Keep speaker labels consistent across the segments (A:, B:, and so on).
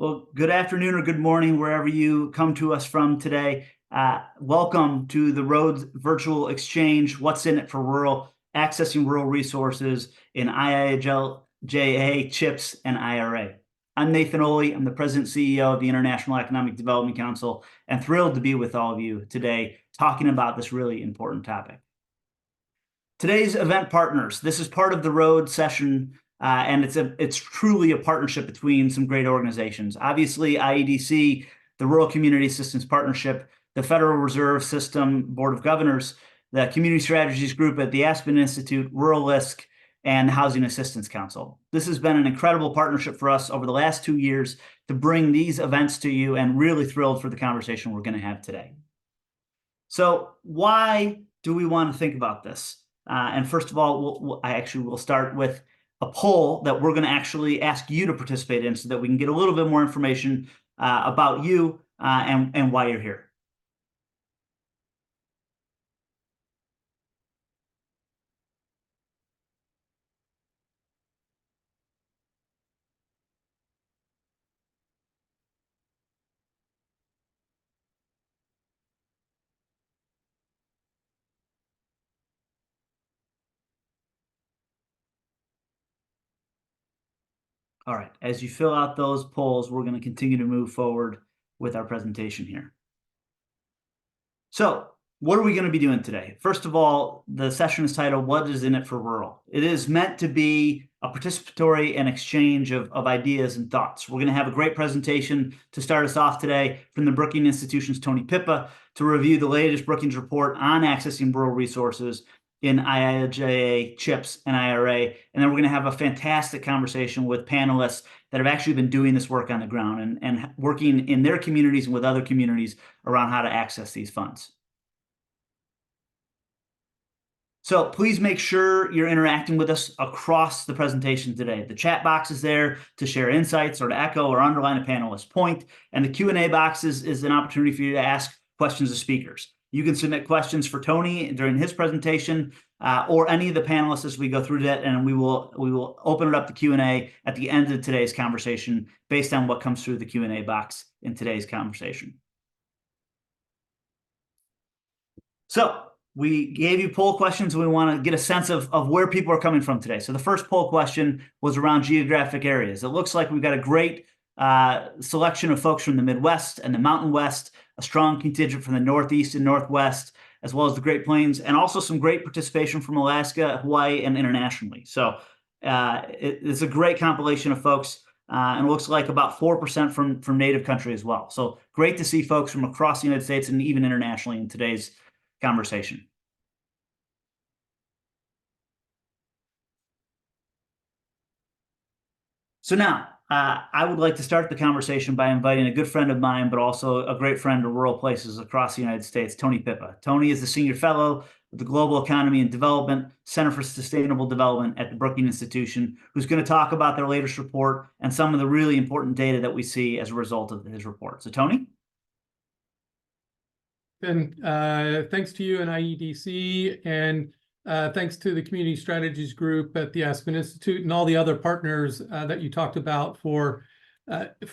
A: Well, good afternoon or good morning, wherever you come to us from today. Welcome to the Rhodes Virtual Exchange, What's in it for Rural, Accessing Rural Resources in IIJA, CHIPS, and IRA. I'm Nathan Oley. I'm the President and CEO of the International Economic Development Council, and thrilled to be with all of you today talking about this really important topic. Today's event partners, this is part of the Rhodes session, and it's truly a partnership between some great organizations. Obviously, IEDC, the Rural Community Assistance Partnership, the Federal Reserve System Board of Governors, the Community Strategies Group at the Aspen Institute, Rural LISC, and the Housing Assistance Council. This has been an incredible partnership for us over the last 2 years to bring these events to you, and really thrilled for the conversation we're going to have today. So why do we want to think about this? And first of all, I actually will start with a poll that we're going to actually ask you to participate in so that we can get a little bit more information about you and why you're here. All right, as you fill out those polls, we're going to continue to move forward with our presentation here. So what are we going to be doing today? First of all, the session is titled, What is in it for Rural? It is meant to be a participatory and exchange of ideas and thoughts. We're going to have a great presentation to start us off today from the Brookings Institution's Tony Pippa to review the latest Brookings report on accessing rural resources in IIJA, CHIPS, and IRA. And then we're going to have a fantastic conversation with panelists that have actually been doing this work on the ground and working in their communities and with other communities around how to access these funds. So please make sure you're interacting with us across the presentation today. The chat box is there to share insights or to echo or underline a panelist's point. And the Q&A box is an opportunity for you to ask questions of speakers. You can submit questions for Tony during his presentation or any of the panelists as we go through that, and we will open it up to Q&A at the end of today's conversation based on what comes through the Q&A box in today's conversation. So we gave you poll questions, and we want to get a sense of where people are coming from today. So the first poll question was around geographic areas. It looks like we've got a great selection of folks from the Midwest and the Mountain West, a strong contingent from the Northeast and Northwest, as well as the Great Plains, and also some great participation from Alaska, Hawaii, and internationally. So it's a great compilation of folks, and it looks like about 4% from native country as well. So great to see folks from across the United States and even internationally in today's conversation. So now, I would like to start the conversation by inviting a good friend of mine, but also a great friend of rural places across the United States, Tony Pippa. Tony is the Senior Fellow of the Global Economy and Development Center for Sustainable Development at the Brookings Institution, who's going to talk about their latest report and some of the really important data that we see as a result of his report. So Tony?
B: And thanks to you and IEDC, and thanks to the Community Strategies Group at the Aspen Institute and all the other partners that you talked about for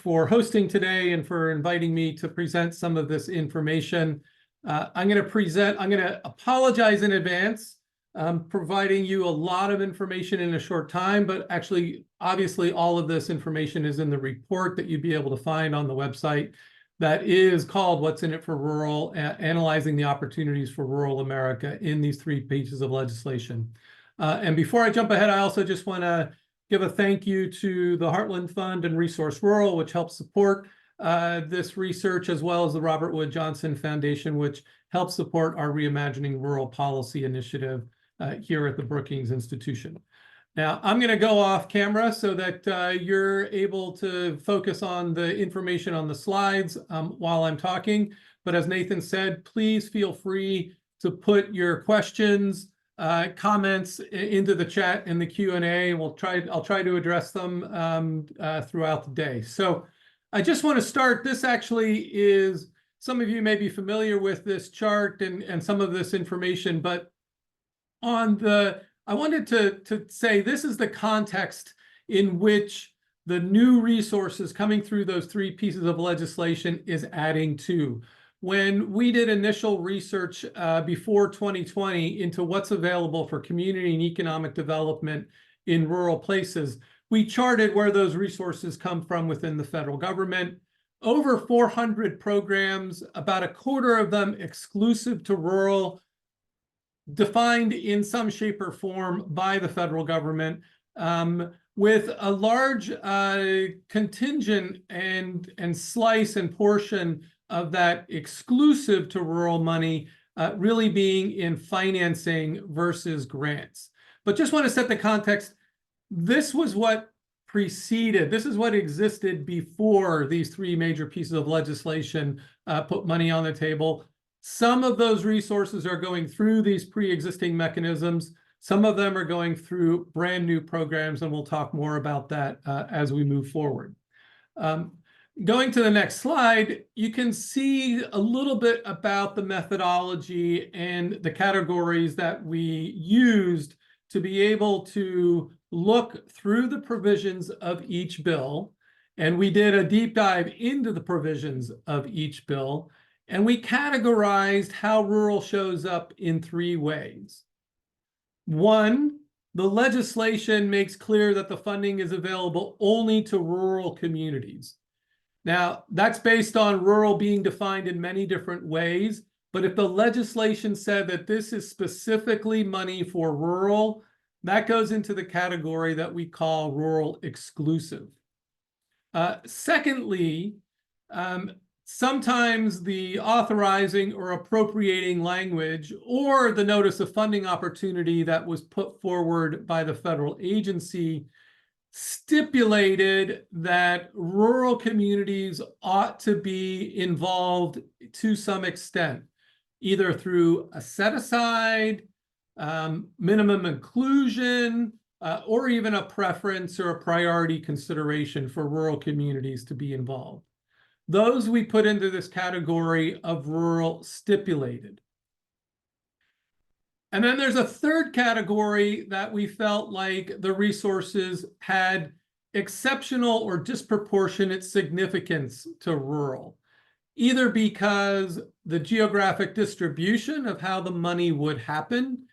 B: hosting today and for inviting me to present some of this information. I'm going to apologize in advance, providing you a lot of information in a short time, but actually, obviously, all of this information is in the report that you'd be able to find on the website. That is called What's in it for Rural, Analyzing the Opportunities for Rural America in these 3 pieces of legislation. And before I jump ahead, I also just want to give a thank you to the Heartland Fund and Resource Rural, which helps support this research, as well as the Robert Wood Johnson Foundation, which helps support our Reimagining Rural Policy initiative here at the Brookings Institution. Now, I'm going to go off camera so that you're able to focus on the information on the slides while I'm talking. But as Nathan said, please feel free to put your questions, comments into the chat and the Q&A. I'll try to address them throughout the day. So I just want to start. This actually is, some of you may be familiar with this chart and some of this information, but I wanted to say this is the context in which the new resources coming through those three pieces of legislation is adding to. When we did initial research before 2020 into what's available for community and economic development in rural places, we charted where those resources come from within the federal government. Over 400 programs, about a quarter of them exclusive to rural, defined in some shape or form by the federal government, with a large contingent and slice and portion of that exclusive to rural money really being in financing versus grants. But just want to set the context. This was what preceded, this is what existed before these three major pieces of legislation put money on the table. Some of those resources are going through these pre-existing mechanisms. Some of them are going through brand new programs, and we'll talk more about that as we move forward. Going to the next slide, you can see a little bit about the methodology and the categories that we used to be able to look through the provisions of each bill. And we did a deep dive into the provisions of each bill. And we categorized how rural shows up in three ways. One, the legislation makes clear that the funding is available only to rural communities. Now, that's based on rural being defined in many different ways. But if the legislation said that this is specifically money for rural, that goes into the category that we call rural exclusive. Secondly, sometimes the authorizing or appropriating language or the notice of funding opportunity that was put forward by the federal agency stipulated that rural communities ought to be involved to some extent, either through a set-aside, minimum inclusion, or even a preference or a priority consideration for rural communities to be involved. Those we put into this category of rural stipulated. And then there's a third category that we felt like the resources had exceptional or disproportionate significance to rural, either because the geographic distribution of how the money would happen,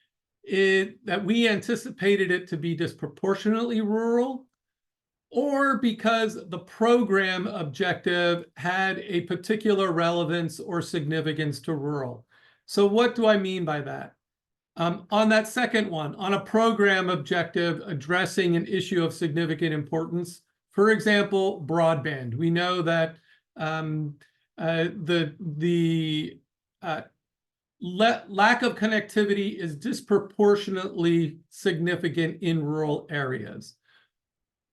B: that we anticipated it to be disproportionately rural, or because the program objective had a particular relevance or significance to rural. So what do I mean by that? On that second one, on a program objective addressing an issue of significant importance, for example, broadband. We know that the lack of connectivity is disproportionately significant in rural areas.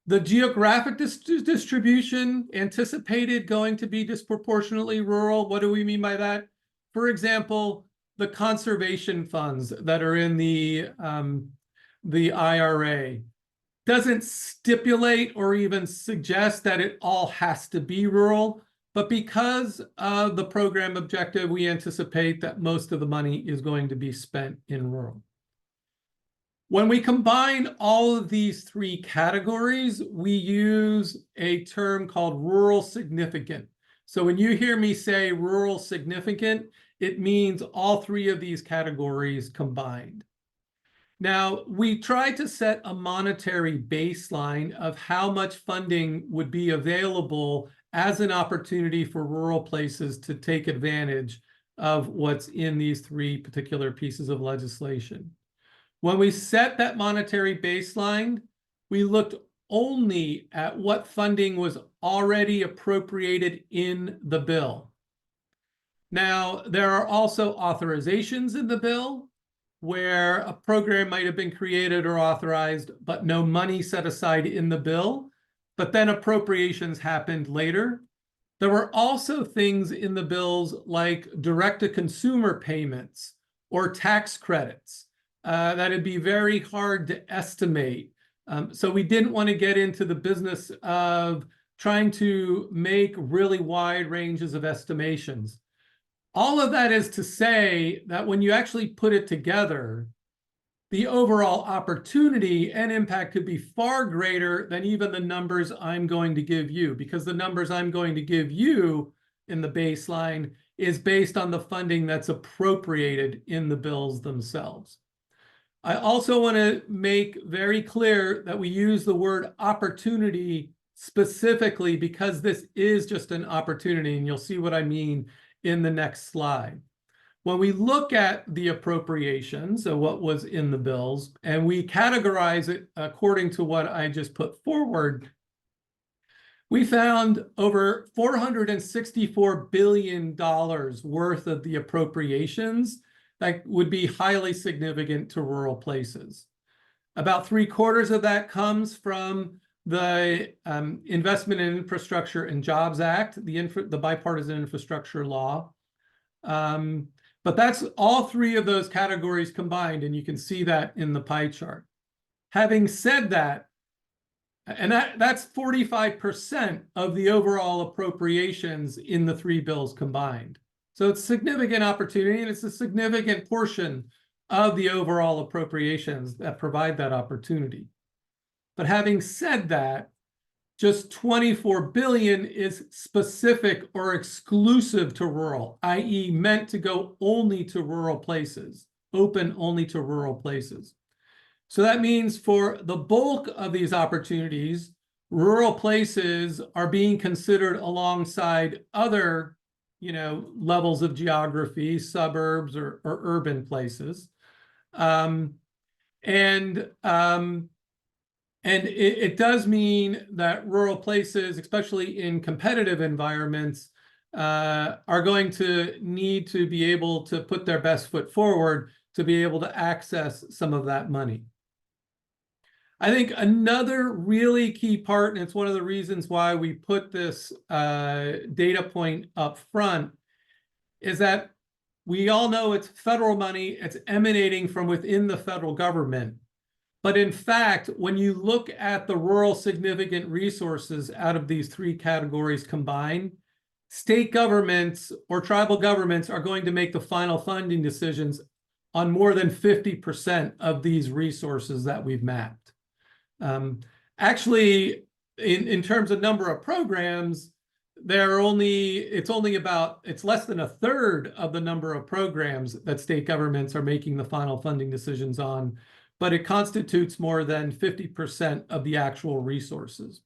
B: The geographic distribution anticipated going to be disproportionately rural. What do we mean by that? For example, the conservation funds that are in the IRA doesn't stipulate or even suggest that it all has to be rural, but because of the program objective, we anticipate that most of the money is going to be spent in rural. When we combine all of these three categories, we use a term called rural significant. So when you hear me say rural significant, it means all three of these categories combined. Now, we tried to set a monetary baseline of how much funding would be available as an opportunity for rural places to take advantage of what's in these three particular pieces of legislation. When we set that monetary baseline, we looked only at what funding was already appropriated in the bill. Now, there are also authorizations in the bill where a program might have been created or authorized, but no money set aside in the bill, but then appropriations happened later. There were also things in the bills like direct-to-consumer payments or tax credits that it'd be very hard to estimate. So we didn't want to get into the business of trying to make really wide ranges of estimations. All of that is to say that when you actually put it together, the overall opportunity and impact could be far greater than even the numbers I'm going to give you, because the numbers I'm going to give you in the baseline is based on the funding that's appropriated in the bills themselves. I also want to make very clear that we use the word opportunity specifically because this is just an opportunity, and you'll see what I mean in the next slide. When we look at the appropriations of what was in the bills, and we categorize it according to what I just put forward, we found over $464 billion worth of the appropriations that would be highly significant to rural places. About 3/4 of that comes from the Investment in Infrastructure and Jobs Act, the bipartisan infrastructure law. But that's all three of those categories combined, and you can see that in the pie chart. Having said that, and that's 45% of the overall appropriations in the three bills combined. So it's a significant opportunity, and it's a significant portion of the overall appropriations that provide that opportunity. But having said that, just 24 billion is specific or exclusive to rural, i.e. meant to go only to rural places, open only to rural places. So that means for the bulk of these opportunities, rural places are being considered alongside other, levels of geography, suburbs or urban places. And it does mean that rural places, especially in competitive environments, are going to need to be able to put their best foot forward to be able to access some of that money. I think another really key part, and it's one of the reasons why we put this data point up front, is that we all know it's federal money, it's emanating from within the federal government. But in fact, when you look at the rural significant resources out of these three categories combined, state governments or tribal governments are going to make the final funding decisions on more than 50% of these resources that we've mapped. Actually, in terms of number of programs, it's less than 1/3 of the number of programs that state governments are making the final funding decisions on, but it constitutes more than 50% of the actual resources.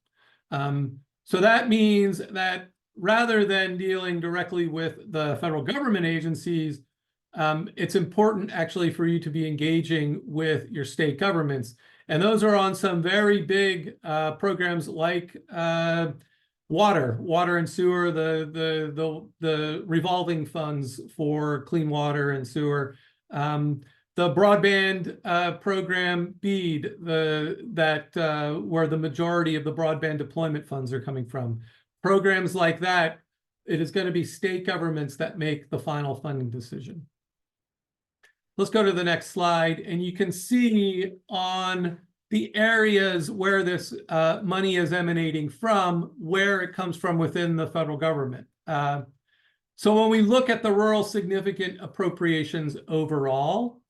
B: So that means that rather than dealing directly with the federal government agencies, it's important actually for you to be engaging with your state governments. And those are on some very big programs like water and sewer, the revolving funds for clean water and sewer, the broadband program BEAD, where the majority of the broadband deployment funds are coming from. Programs like that, it is going to be state governments that make the final funding decision. Let's go to the next slide, and you can see on the areas where this money is emanating from, where it comes from within the federal government. So when we look at the rural significant appropriations overall,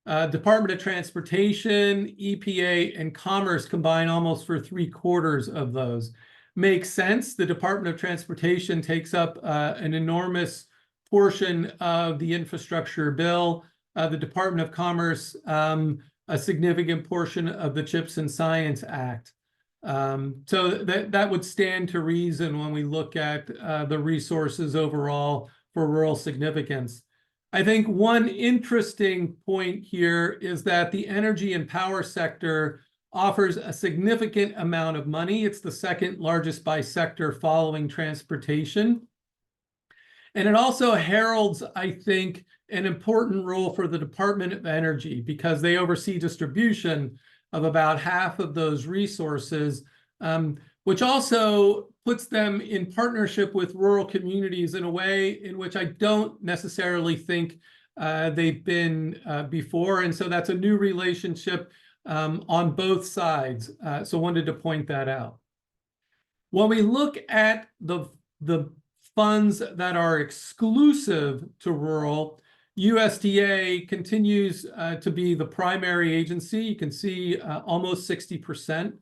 B: Department of Transportation, EPA, and Commerce combine almost for 3/4 of those. Makes sense. The Department of Transportation takes up an enormous portion of the infrastructure bill. The Department of Commerce, a significant portion of the CHIPS and Science Act. So that would stand to reason when we look at the resources overall for rural significance. I think one interesting point here is that the energy and power sector offers a significant amount of money. It's the second largest by sector following transportation. And it also heralds, I think, an important role for the Department of Energy because they oversee distribution of about half of those resources, which also puts them in partnership with rural communities in a way in which I don't necessarily think they've been before. And so that's a new relationship on both sides. So wanted to point that out. When we look at the funds that are exclusive to rural, USDA continues to be the primary agency. You can see almost 60%,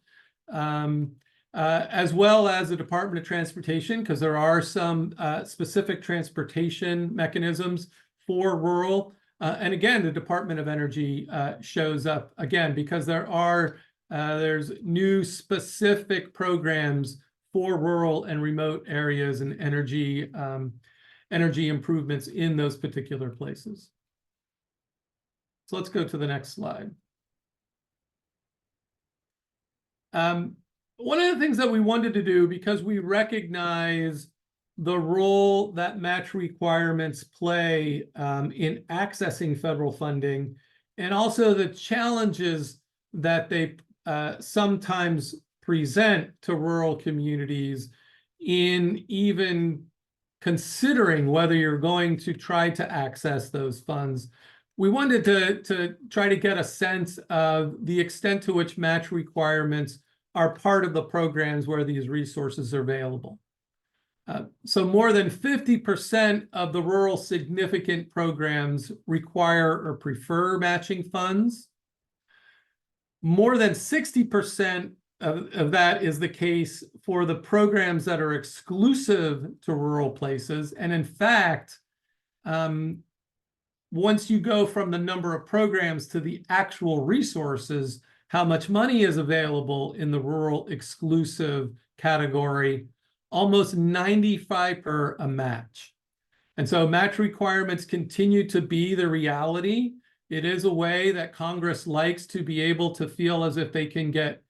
B: as well as the Department of Transportation, because there are some specific transportation mechanisms for rural. And again, the Department of Energy shows up again because there's new specific programs for rural and remote areas and energy improvements in those particular places. So let's go to the next slide. One of the things that we wanted to do, because we recognize the role that match requirements play in accessing federal funding, and also the challenges that they sometimes present to rural communities in even considering whether you're going to try to access those funds. We wanted to try to get a sense of the extent to which match requirements are part of the programs where these resources are available. So more than 50% of the rural significant programs require or prefer matching funds. More than 60% of that is the case for the programs that are exclusive to rural places. And in fact, once you go from the number of programs to the actual resources, how much money is available in the rural exclusive category, almost 95% per a match. And so match requirements continue to be the reality. It is a way that Congress likes to be able to feel as if they can get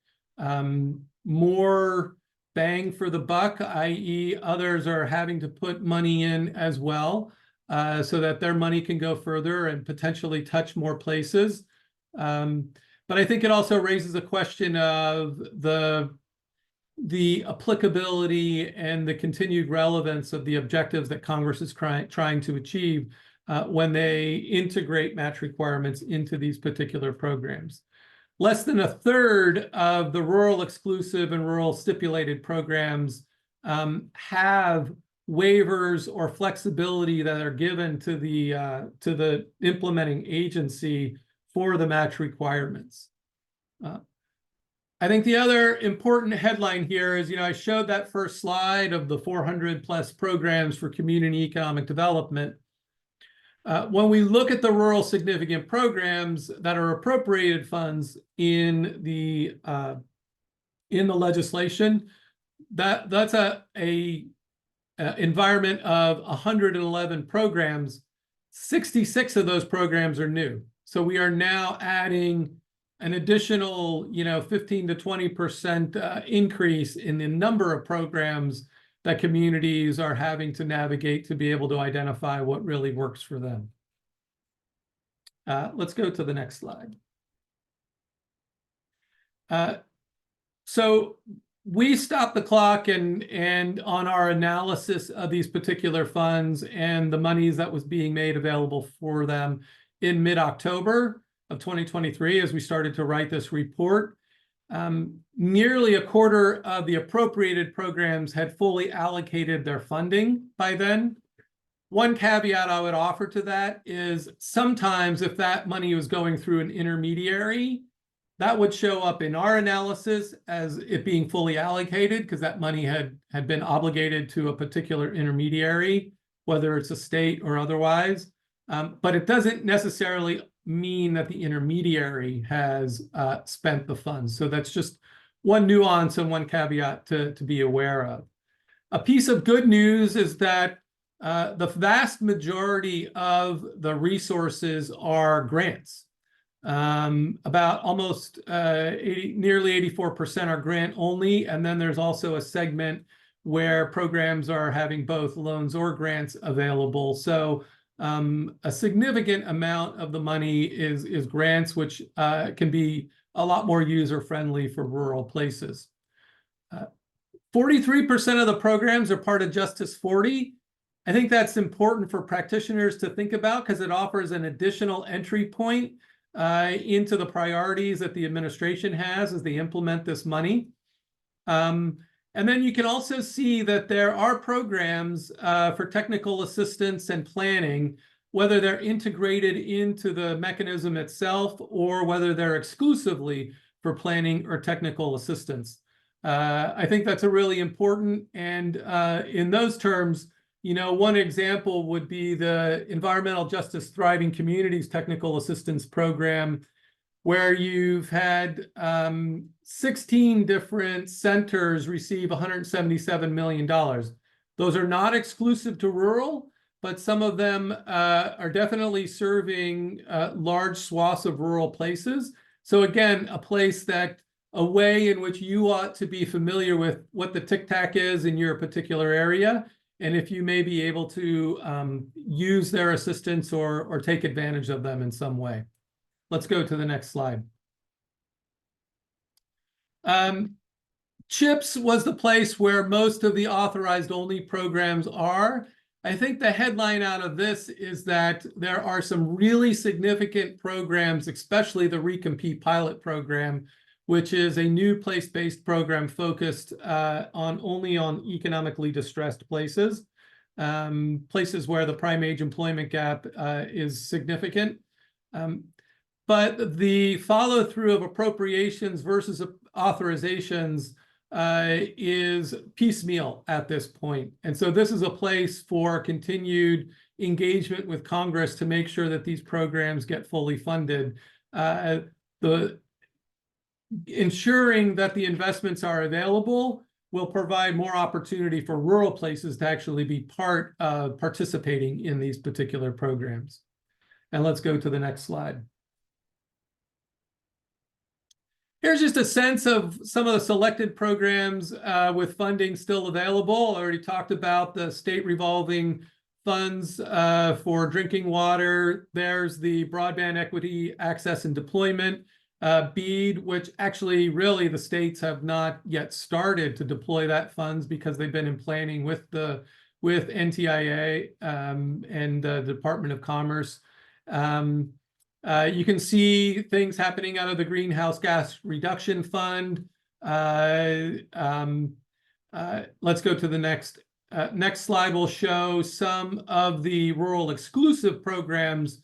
B: more bang for the buck, i.e. others are having to put money in as well, so that their money can go further and potentially touch more places. But I think it also raises a question of the applicability and the continued relevance of the objectives that Congress is trying to achieve when they integrate match requirements into these particular programs. Less than a third of the rural exclusive and rural stipulated programs have waivers or flexibility that are given to the implementing agency for the match requirements. I think the other important headline here is, I showed that first slide of the 400 plus programs for community economic development. When we look at the rural significant programs that are appropriated funds in the legislation, that's a environment of 111 programs. 66 of those programs are new. So we are now adding an additional, 15 to 20% increase in the number of programs that communities are having to navigate to be able to identify what really works for them. Let's go to the next slide. So we stopped the clock and on our analysis of these particular funds and the monies that was being made available for them in mid-October of 2023, as we started to write this report. Nearly a quarter of the appropriated programs had fully allocated their funding by then. One caveat I would offer to that is sometimes if that money was going through an intermediary, that would show up in our analysis as it being fully allocated because that money had been obligated to a particular intermediary, whether it's a state or otherwise. But it doesn't necessarily mean that the intermediary has spent the funds. So that's just one nuance and one caveat to be aware of. A piece of good news is that the vast majority of the resources are grants. About almost nearly 84% are grant only. And then there's also a segment where programs are having both loans or grants available. So a significant amount of the money is grants, which can be a lot more user-friendly for rural places. 43% of the programs are part of Justice 40. I think that's important for practitioners to think about because it offers an additional entry point into the priorities that the administration has as they implement this money. And then you can also see that there are programs for technical assistance and planning whether they're integrated into the mechanism itself or whether they're exclusively for planning or technical assistance. I think that's a really important, and in those terms, you know, one example would be the Environmental Justice Thriving Communities Technical Assistance Program, where you've had 16 different centers receive $177 million. Those are not exclusive to rural, but some of them are definitely serving large swaths of rural places. So again, a way in which you ought to be familiar with what the tic-tac is in your particular area, and if you may be able to use their assistance or take advantage of them in some way. Let's go to the next slide. CHIPS was the place where most of the authorized only programs are. I think the headline out of this is that there are some really significant programs, especially the Recompete pilot program, which is a new place-based program focused only on economically distressed places, places where the prime age employment gap is significant. But the follow-through of appropriations versus authorizations is piecemeal at this point. And so this is a place for continued engagement with Congress to make sure that these programs get fully funded. Ensuring that the investments are available will provide more opportunity for rural places to actually be part of participating in these particular programs. And let's go to the next slide. Here's just a sense of some of the selected programs with funding still available. I already talked about the state revolving funds for drinking water. There's the Broadband Equity Access and Deployment, BEAD, which actually really the states have not yet started to deploy that funds because they've been in planning with NTIA and the Department of Commerce. You can see things happening out of the Greenhouse Gas Reduction Fund. Let's go to the next slide. Will show some of the rural exclusive programs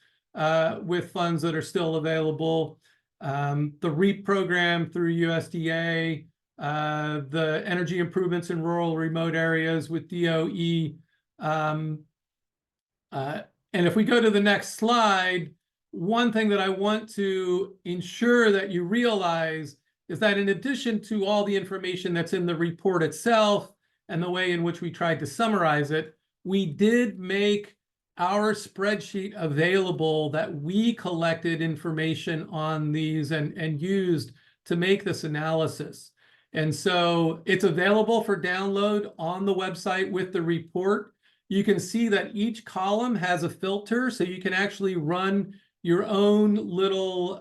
B: with funds that are still available. The REAP program through USDA, the energy improvements in rural remote areas with DOE. And if we go to the next slide, one thing that I want to ensure that you realize is that in addition to all the information that's in the report itself and the way in which we tried to summarize it, we did make our spreadsheet available that we collected information on these and used to make this analysis. And so it's available for download on the website with the report. You can see that each column has a filter, so you can actually run your own little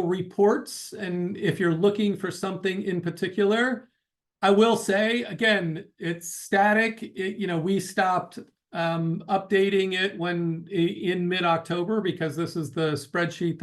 B: reports. And if you're looking for something in particular, I will say, again, it's static. We stopped updating it in mid-October because this is the spreadsheet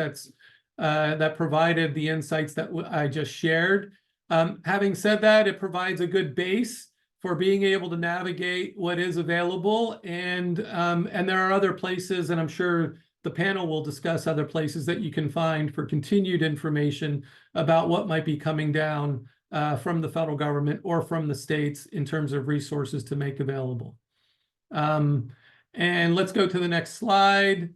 B: that provided the insights that I just shared. Having said that, it provides a good base for being able to navigate what is available. And there are other places, and I'm sure the panel will discuss other places that you can find for continued information about what might be coming down from the federal government or from the states in terms of resources to make available. And let's go to the next slide.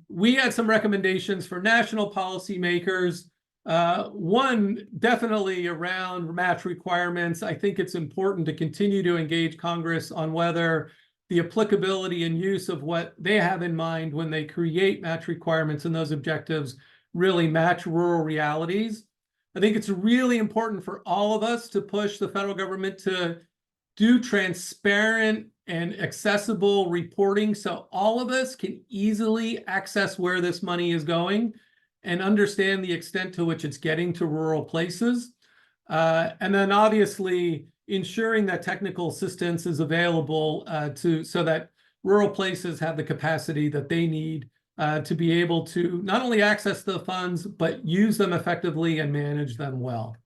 B: We had some recommendations for national policymakers. One, definitely around match requirements. I think it's important to continue to engage Congress on whether the applicability and use of what they have in mind when they create match requirements and those objectives really match rural realities. I think it's really important for all of us to push the federal government to do transparent and accessible reporting so all of us can easily access where this money is going and understand the extent to which it's getting to rural places. And then obviously ensuring that technical assistance is available so that rural places have the capacity that they need to be able to not only access the funds, but use them effectively and manage them well.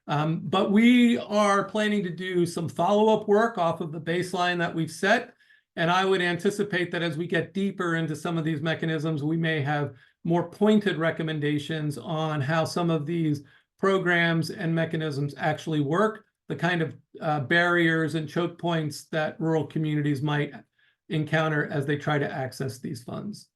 B: But we are planning to do some follow-up work off of the baseline that we've set. And I would anticipate that as we get deeper into some of these mechanisms, we may have more pointed recommendations on how some of these programs and mechanisms actually work, the kind of barriers and choke points that rural communities might encounter as they try to access these funds.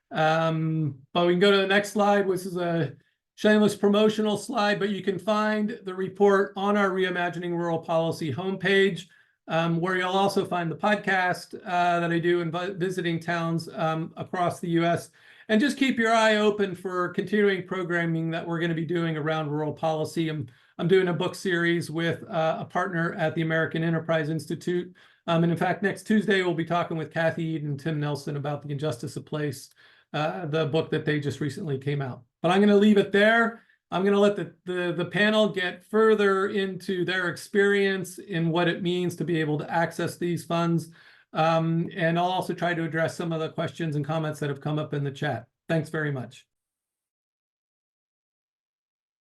B: But we can go to the next slide, which is a shameless promotional slide, but you can find the report on our Reimagining Rural Policy homepage, where you'll also find the podcast that I do in visiting towns across the US. And just keep your eye open for continuing programming that we're going to be doing around rural policy. I'm doing a book series with a partner at the American Enterprise Institute. And in fact, next Tuesday, we'll be talking with Kathy Eden and Tim Nelson about The Injustice of Place, the book that they just recently came out. But I'm going to leave it there. I'm going to let the panel get further into their experience in what it means to be able to access these funds. And I'll also try to address some of the questions and comments that have come up in the chat. Thanks very much.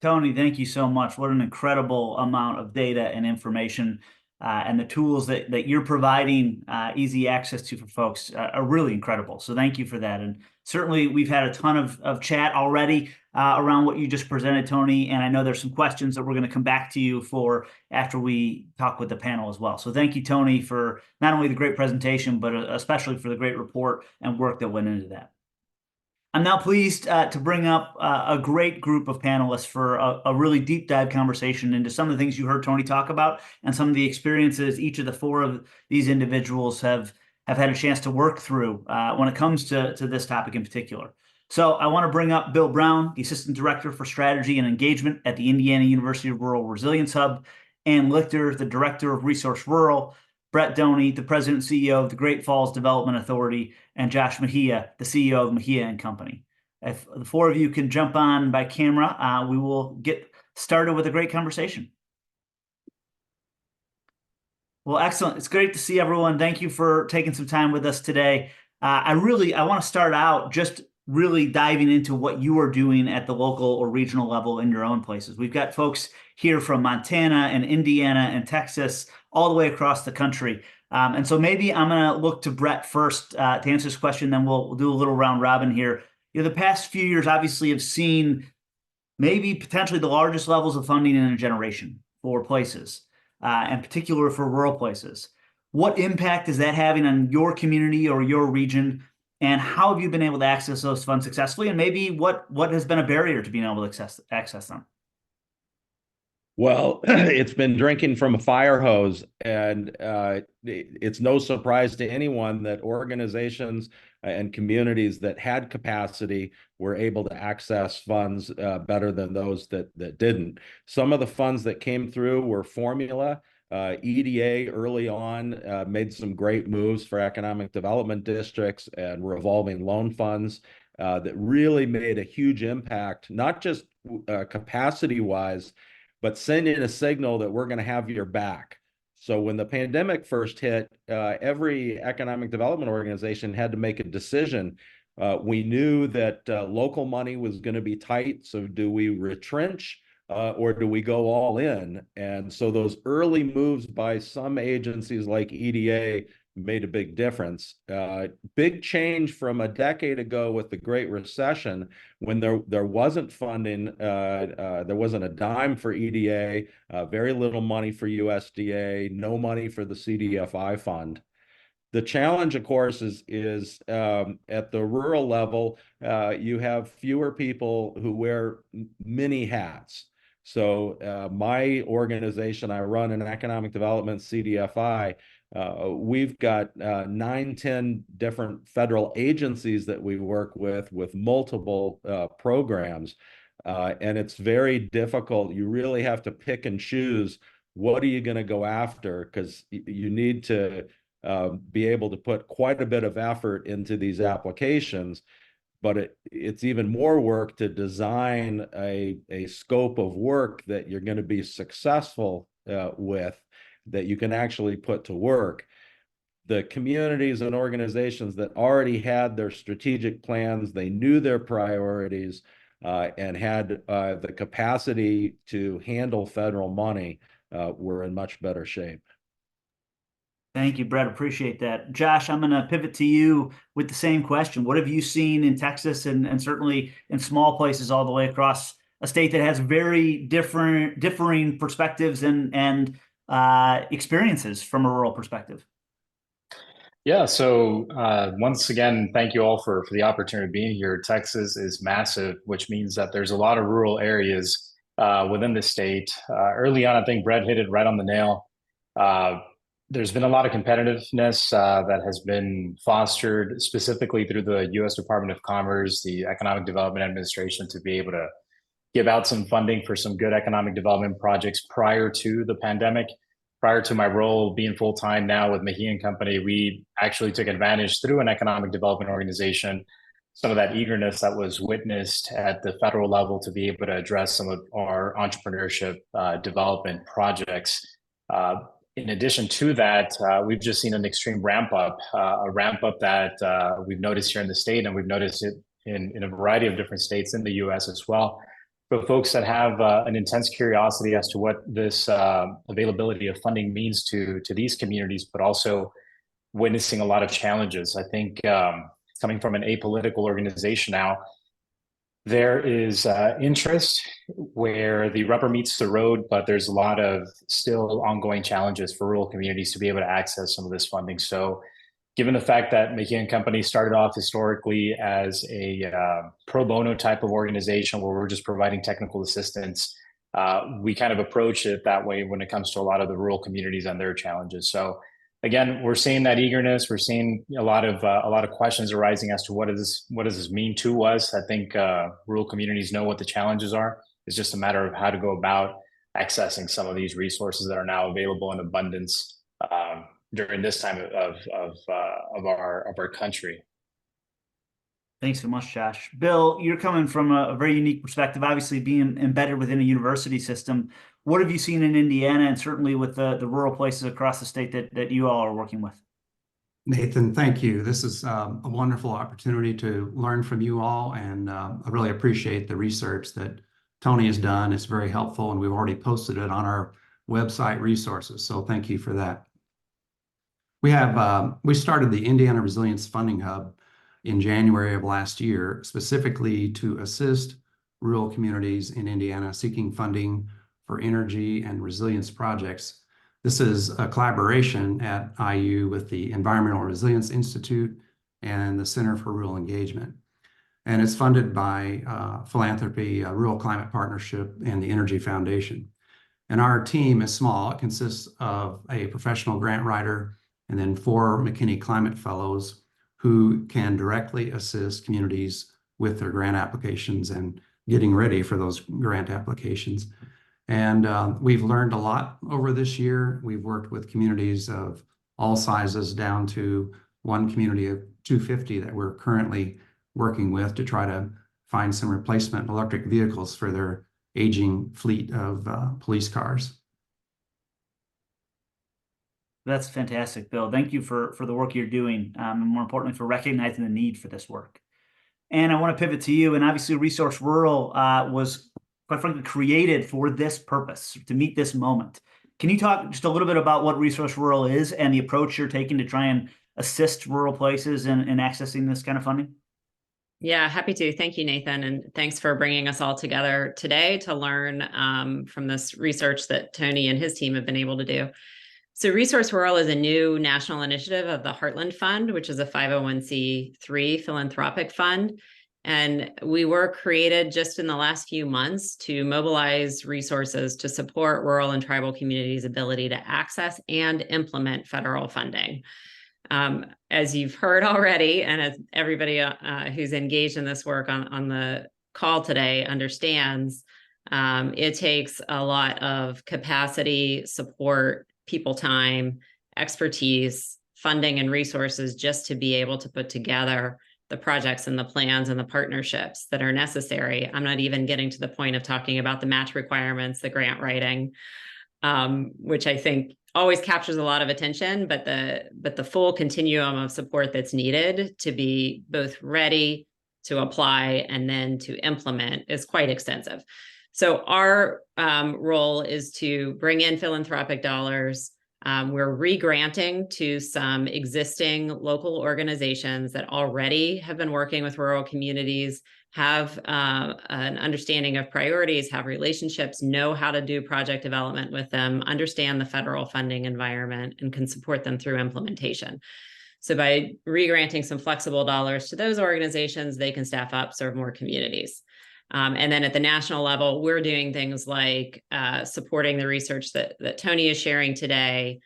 A: Tony, thank you so much. What an incredible amount of data and information, and the tools that you're providing easy access to for folks are really incredible. So thank you for that. And certainly we've had a ton of chat already around what you just presented, Tony. And I know there's some questions that we're going to come back to you for after we talk with the panel as well. So thank you, Tony, for not only the great presentation, but especially for the great report and work that went into that. I'm now pleased to bring up a great group of panelists for a really deep dive conversation into some of the things you heard Tony talk about and some of the experiences each of the four of these individuals have had a chance to work through when it comes to this topic in particular. So I want to bring up Bill Brown, the Assistant Director for Strategy and Engagement at the Indiana University Rural Resilience Hub, Ann Lichter, the Director of Resource Rural, Brett Doney, the President and CEO of the Great Falls Development Authority, and Josh Mejia, the CEO of Mejia and Company. If the four of you can jump on by camera, we will get started with a great conversation. Well, excellent. It's great to see everyone. Thank you for taking some time with us today. I want to start out just really diving into what you are doing at the local or regional level in your own places. We've got folks here from Montana and Indiana and Texas, all the way across the country. And so maybe I'm going to look to Brett first to answer this question, then we'll do a little round robin here. You know, the past few years obviously have seen maybe potentially the largest levels of funding in a generation for places, and particular for rural places. What impact is that having on your community or your region? And how have you been able to access those funds successfully? And maybe what has been a barrier to being able to access them?
C: Well, it's been drinking from a fire hose, and it's no surprise to anyone that organizations and communities that had capacity were able to access funds better than those that didn't. Some of the funds that came through were formula. EDA early on made some great moves for economic development districts and revolving loan funds that really made a huge impact, not just capacity-wise, but sending a signal that we're going to have your back. So when the pandemic first hit, every economic development organization had to make a decision. We knew that local money was going to be tight. So do we retrench or do we go all in? And so those early moves by some agencies like EDA made a big difference. Big change from a decade ago with the Great Recession, when there wasn't funding, there wasn't a dime for EDA, very little money for USDA, no money for the CDFI fund. The challenge, of course, is at the rural level, you have fewer people who wear many hats. So my organization, I run an economic development CDFI. We've got 9-10 different federal agencies that we work with multiple programs. And it's very difficult. You really have to pick and choose what are you going to go after, because you need to be able to put quite a bit of effort into these applications. But it's even more work to design a scope of work that you're going to be successful with, that you can actually put to work. The communities and organizations that already had their strategic plans, they knew their priorities, and had the capacity to handle federal money, were in much better shape.
A: Thank you, Brett. Appreciate that. Josh, I'm going to pivot to you with the same question. What have you seen in Texas and certainly in small places all the way across a state that has very differing perspectives and experiences from a rural perspective?
D: Yeah, so once again, thank you all for the opportunity of being here. Texas is massive, which means that there's a lot of rural areas within the state. Early on, I think Brett hit it right on the nail. There's been a lot of competitiveness that has been fostered specifically through the U.S. Department of Commerce, the Economic Development Administration, to be able to give out some funding for some good economic development projects prior to the pandemic. Prior to my role being full-time now with Mejia & Company, we actually took advantage through an economic development organization, some of that eagerness that was witnessed at the federal level to be able to address some of our entrepreneurship development projects. In addition to that, we've just seen an extreme ramp up, that we've noticed here in the state, and we've noticed it in a variety of different states in the US as well. But folks that have an intense curiosity as to what this availability of funding means to these communities, but also witnessing a lot of challenges. I think coming from an apolitical organization now, there is interest where the rubber meets the road, but there's a lot of still ongoing challenges for rural communities to be able to access some of this funding. So given the fact that Mejia & Company started off historically as a pro bono type of organization where we're just providing technical assistance, we kind of approach it that way when it comes to a lot of the rural communities and their challenges. So again, we're seeing that eagerness. We're seeing a lot of questions arising as to what does this mean to us. I think rural communities know what the challenges are. It's just a matter of how to go about accessing some of these resources that are now available in abundance during this time of our country.
A: Thanks so much, Josh. Bill, you're coming from a very unique perspective, obviously being embedded within a university system. What have you seen in Indiana and certainly with the rural places across the state that you all are working with?
E: Nathan, thank you. This is a wonderful opportunity to learn from you all, and I really appreciate the research that Tony has done. It's very helpful, and we've already posted it on our website resources, so thank you for that. We started the Indiana Resilience Funding Hub in January of last year, specifically to assist rural communities in Indiana seeking funding for energy and resilience projects. This is a collaboration at IU with the Environmental Resilience Institute and the Center for Rural Engagement. And it's funded by philanthropy, Rural Climate Partnership, and the Energy Foundation. And our team is small. It consists of a professional grant writer and then 4 McKinney Climate Fellows who can directly assist communities with their grant applications and getting ready for those grant applications. And we've learned a lot over this year. We've worked with communities of all sizes down to one community of 250 that we're currently working with to try to find some replacement electric vehicles for their aging fleet of police cars.
A: That's fantastic, Bill. Thank you for the work you're doing, and more importantly, for recognizing the need for this work. And I want to pivot to you. And obviously, Resource Rural was, quite frankly, created for this purpose, to meet this moment. Can you talk just a little bit about what Resource Rural is and the approach you're taking to try and assist rural places in accessing this kind of funding?
F: Yeah, happy to. Thank you, Nathan. And thanks for bringing us all together today to learn from this research that Tony and his team have been able to do. So Resource Rural is a new national initiative of the Heartland Fund, which is a 501c3 philanthropic fund. And we were created just in the last few months to mobilize resources to support rural and tribal communities' ability to access and implement federal funding. As you've heard already, and as everybody who's engaged in this work on the call today understands, it takes a lot of capacity, support, people time, expertise, funding, and resources just to be able to put together the projects and the plans and the partnerships that are necessary. I'm not even getting to the point of talking about the match requirements, the grant writing, which I think always captures a lot of attention, but the full continuum of support that's needed to be both ready to apply and then to implement is quite extensive. So our role is to bring in philanthropic dollars, We're re-granting to some existing local organizations that already have been working with rural communities, have an understanding of priorities, have relationships, know how to do project development with them, understand the federal funding environment, and can support them through implementation. So by re-granting some flexible dollars to those organizations, they can staff up, serve more communities. And then at the national level, we're doing things like supporting the research that Tony is sharing today,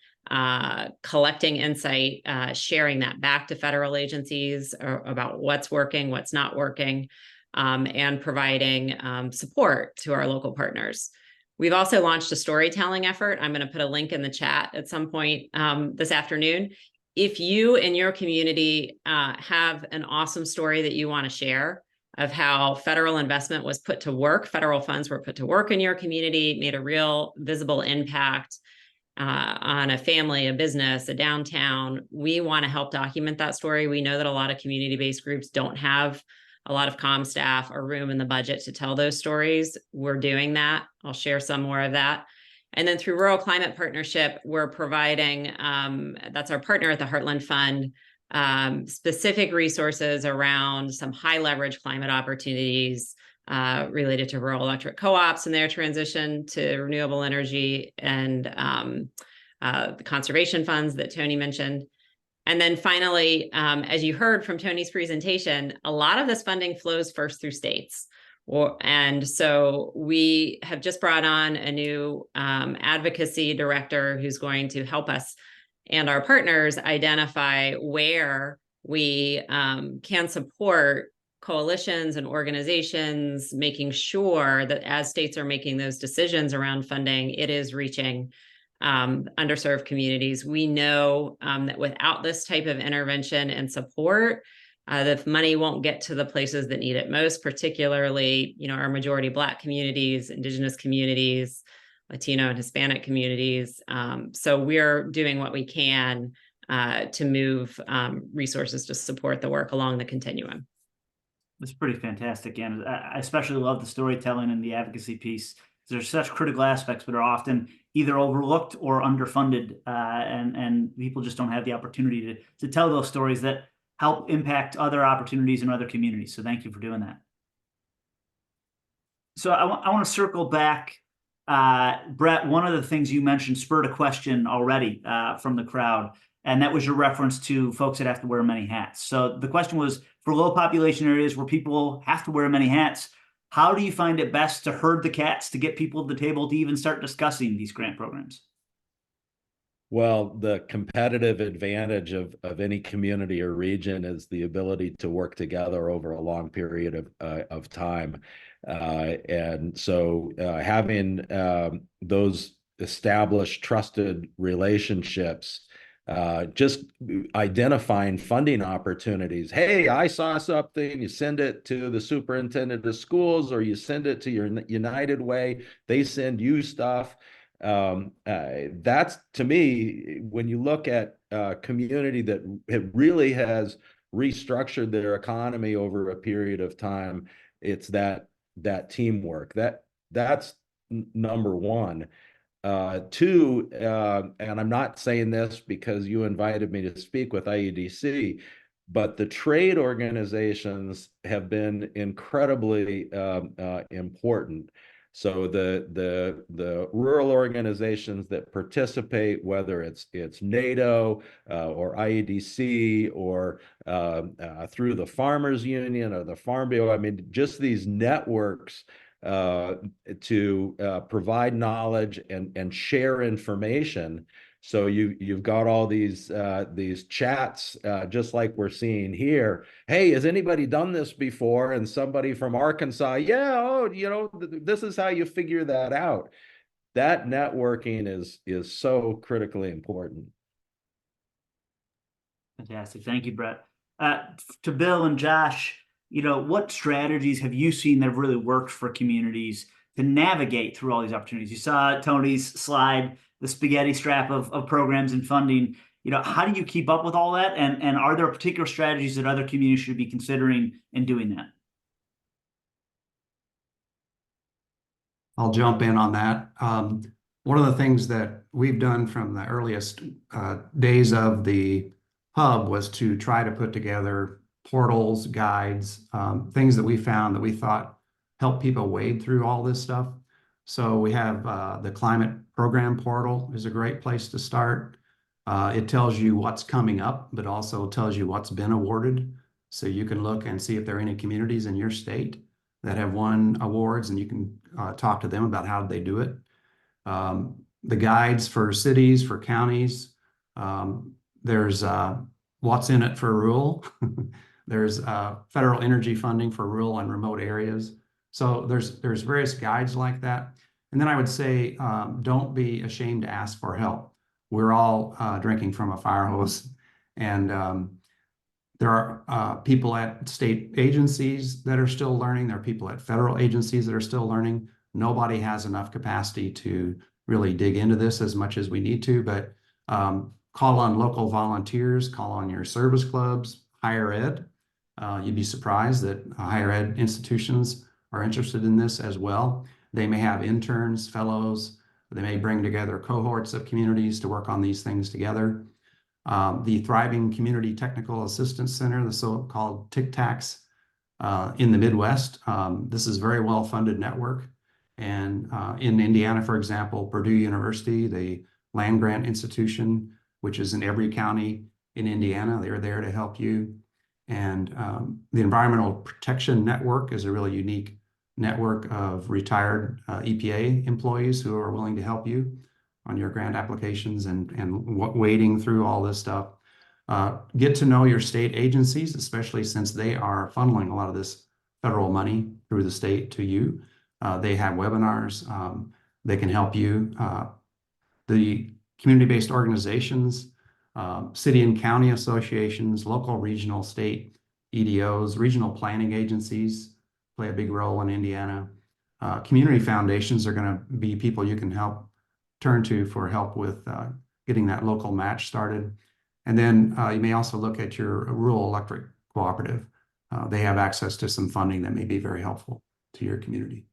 F: collecting insight, sharing that back to federal agencies about what's working, what's not working, and providing support to our local partners. We've also launched a storytelling effort. I'm going to put a link in the chat at some point this afternoon. If you in your community have an awesome story that you want to share of how federal investment was put to work, federal funds were put to work in your community, made a real visible impact on a family, a business, a downtown, we want to help document that story. We know that a lot of community-based groups don't have a lot of comm staff or room in the budget to tell those stories. We're doing that. I'll share some more of that. And then through Rural Climate Partnership, we're providing, that's our partner at the Heartland Fund, specific resources around some high leverage climate opportunities related to rural electric co-ops and their transition to renewable energy, and the conservation funds that Tony mentioned. And then finally, as you heard from Tony's presentation, a lot of this funding flows first through states. And so we have just brought on a new advocacy director who's going to help us and our partners identify where we can support coalitions and organizations, making sure that as states are making those decisions around funding, it is reaching underserved communities. We know that without this type of intervention and support, the money won't get to the places that need it most, particularly, our majority Black communities, Indigenous communities, Latino and Hispanic communities. So we're doing what we can to move resources to support the work along the continuum.
A: That's pretty fantastic, and I especially love the storytelling and the advocacy piece. There's such critical aspects, but are often either overlooked or underfunded, and people just don't have the opportunity to tell those stories that help impact other opportunities in other communities. So thank you for doing that. So I want to circle back. Brett, one of the things you mentioned spurred a question already from the crowd, and that was your reference to folks that have to wear many hats. So the question was, for low population areas where people have to wear many hats, how do you find it best to herd the cats to get people to the table to even start discussing these grant programs?
C: Well, the competitive advantage of any community or region is the ability to work together over a long period of time. And so having those established, trusted relationships, just identifying funding opportunities. Hey, I saw something, you send it to the superintendent of schools, or you send it to your United Way, they send you stuff. That's, to me, when you look at a community that really has restructured their economy over a period of time, it's that teamwork. That's number one. Two, and I'm not saying this because you invited me to speak with IEDC, but the trade organizations have been incredibly important. So the rural organizations that participate, whether it's NATO or IEDC or through the Farmers Union or the Farm Bureau, I mean, just these networks to provide knowledge and share information. So you've got all these chats, just like we're seeing here. Hey, has anybody done this before? And somebody from Arkansas, yeah, oh, this is how you figure that out. That networking is so critically important.
A: Fantastic, thank you, Brett. To Bill and Josh, what strategies have you seen that have really worked for communities to navigate through all these opportunities? You saw Tony's slide, the spaghetti strap of programs and funding. How do you keep up with all that? And are there particular strategies that other communities should be considering in doing that?
E: I'll jump in on that. one of the things that we've done from the earliest days of the hub was to try to put together portals, guides, things that we found that we thought helped people wade through all this stuff. So we have the climate program portal is a great place to start. It tells you what's coming up, but also tells you what's been awarded. So you can look and see if there are any communities in your state that have won awards, and you can talk to them about how they do it. The guides for cities, for counties. There's what's in it for rural. There's federal energy funding for rural and remote areas. So there's various guides like that. And then I would say, don't be ashamed to ask for help. We're all drinking from a fire hose, and there are people at state agencies that are still learning. There are people at federal agencies that are still learning. Nobody has enough capacity to really dig into this as much as we need to, but call on local volunteers, call on your service clubs, higher ed. You'd be surprised that higher ed institutions are interested in this as well. They may have interns, fellows. They may bring together cohorts of communities to work on these things together. The Thriving Community Technical Assistance Center, the so-called TICTACs in the Midwest. This is a very well-funded network. And in Indiana, for example, Purdue University, the land grant institution, which is in every county in Indiana, they're there to help you. And the Environmental Protection Network is a really unique network of retired EPA employees who are willing to help you on your grant applications and wading through all this stuff. Get to know your state agencies, especially since they are funneling a lot of this federal money through the state to you. They have webinars. They can help you. The community-based organizations, city and county associations, local, regional, state EDOs, regional planning agencies play a big role in Indiana. Community foundations are going to be people you can turn to for help with getting that local match started. And then you may also look at your rural electric cooperative. They have access to some funding that may be very helpful to your community.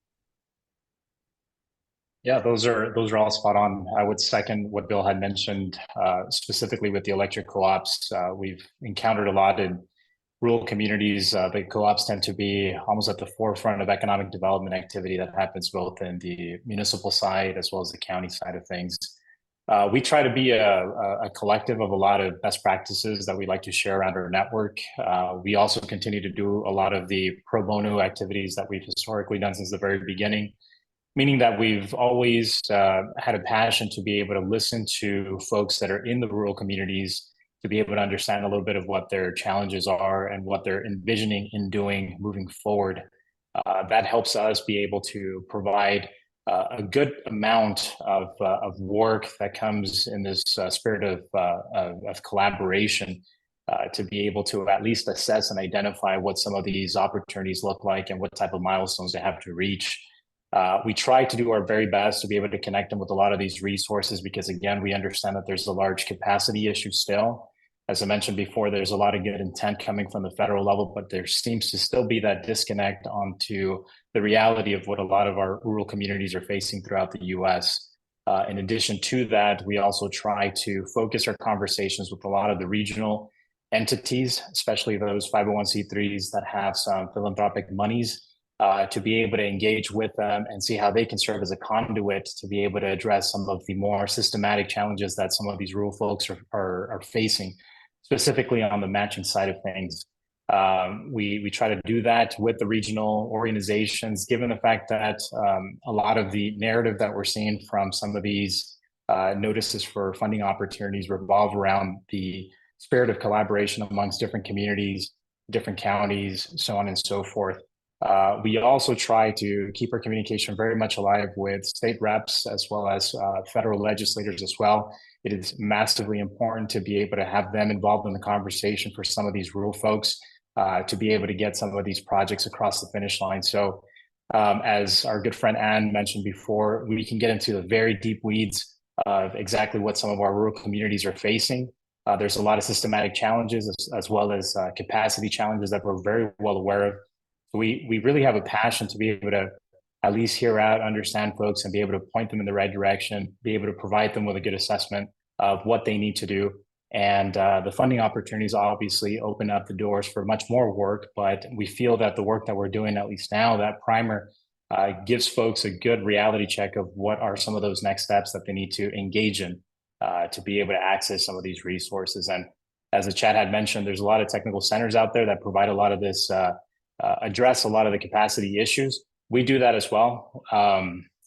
D: Yeah, those are all spot on. I would second what Bill had mentioned, specifically with the electric co-ops. We've encountered a lot in rural communities. The co-ops tend to be almost at the forefront of economic development activity that happens both in the municipal side as well as the county side of things. We try to be a collective of a lot of best practices that we like to share around our network. We also continue to do a lot of the pro bono activities that we've historically done since the very beginning, meaning that we've always had a passion to be able to listen to folks that are in the rural communities, to be able to understand a little bit of what their challenges are and what they're envisioning in doing moving forward. That helps us be able to provide a good amount of work that comes in this spirit of collaboration to be able to at least assess and identify what some of these opportunities look like and what type of milestones they have to reach. We try to do our very best to be able to connect them with a lot of these resources because, again, we understand that there's a large capacity issue still. As I mentioned before, there's a lot of good intent coming from the federal level, but there seems to still be that disconnect onto the reality of what a lot of our rural communities are facing throughout the U.S. In addition to that, we also try to focus our conversations with a lot of the regional entities, especially those 501c3s that have some philanthropic monies, to be able to engage with them and see how they can serve as a conduit to be able to address some of the more systematic challenges that some of these rural folks are facing, specifically on the matching side of things. We try to do that with the regional organizations, given the fact that a lot of the narrative that we're seeing from some of these notices for funding opportunities revolve around the spirit of collaboration amongst different communities, different counties, so on and so forth. We also try to keep our communication very much alive with state reps as well as federal legislators as well. It is massively important to be able to have them involved in the conversation for some of these rural folks to be able to get some of these projects across the finish line. So as our good friend Ann mentioned before, we can get into the very deep weeds of exactly what some of our rural communities are facing. There's a lot of systematic challenges as well as capacity challenges that we're very well aware of. We really have a passion to be able to at least hear out, understand folks, and be able to point them in the right direction, be able to provide them with a good assessment of what they need to do. And the funding opportunities obviously open up the doors for much more work, but we feel that the work that we're doing, at least now, that primer gives folks a good reality check of what are some of those next steps that they need to engage in to be able to access some of these resources. And as the chat had mentioned, there's a lot of technical centers out there that provide a lot of this, address a lot of the capacity issues. We do that as well.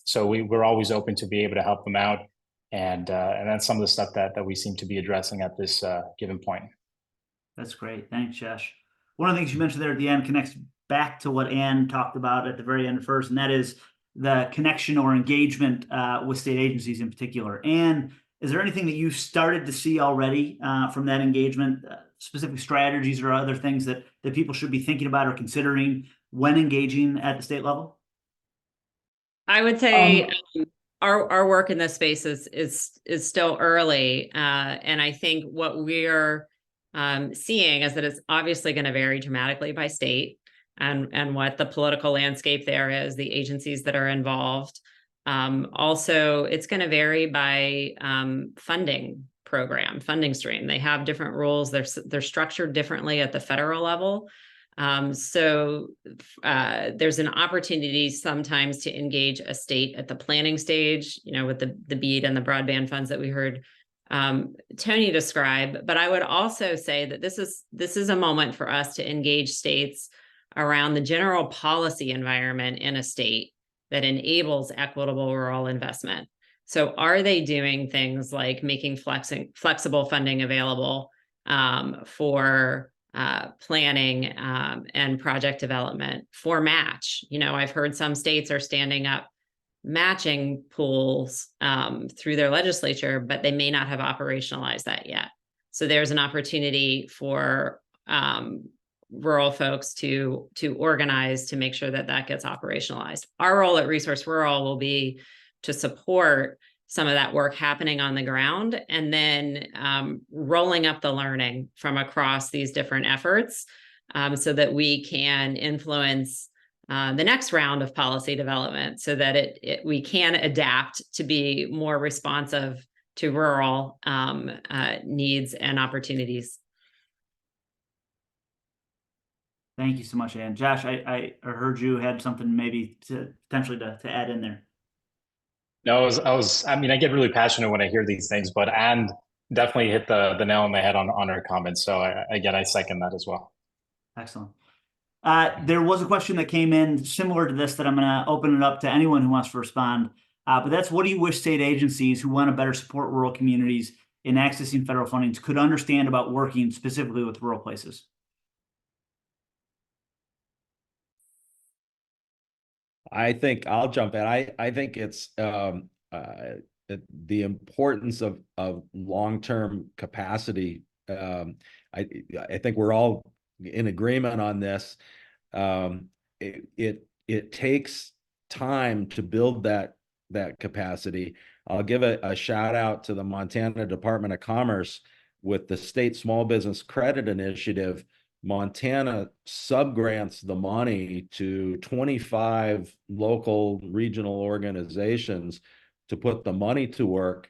D: So we're always open to be able to help them out. And that's some of the stuff that we seem to be addressing at this given point.
A: That's great. Thanks, Josh. One of the things you mentioned there at the end connects back to what Ann talked about at the very end first, and that is the connection or engagement with state agencies in particular. Ann, is there anything that you've started to see already from that engagement, specific strategies or other things that people should be thinking about or considering when engaging at the state level?
F: I would say our work in this space is still early, and I think what we're seeing is that it's obviously going to vary dramatically by state and what the political landscape there is, the agencies that are involved. Also, it's going to vary by funding stream. They have different rules. They're structured differently at the federal level. So there's an opportunity sometimes to engage a state at the planning stage, with the BEAD and the broadband funds that we heard Tony describe. But I would also say that this is a moment for us to engage states around the general policy environment in a state that enables equitable rural investment. So are they doing things like making flexible funding available for planning and project development, for match? I've heard some states are standing up matching pools through their legislature, but they may not have operationalized that yet. So there's an opportunity for rural folks to organize to make sure that gets operationalized. Our role at Resource Rural will be to support some of that work happening on the ground, and then rolling up the learning from across these different efforts so that we can influence the next round of policy development, so that we can adapt to be more responsive to rural needs and opportunities.
A: Thank you so much, Ann. Josh, I heard you had something maybe potentially to add in there.
D: No, I get really passionate when I hear these things, but Ann definitely hit the nail on the head on her comments. So I second that as well.
A: Excellent. There was a question that came in similar to this that I'm going to open it up to anyone who wants to respond. But that's, what do you wish state agencies who want to better support rural communities in accessing federal funding could understand about working specifically with rural places?
C: I think I'll jump in. I think it's the importance of long-term capacity. I think we're all in agreement on this. It takes time to build that capacity. I'll give a shout out to the Montana Department of Commerce with the State Small Business Credit Initiative. Montana subgrants the money to 25 local regional organizations to put the money to work,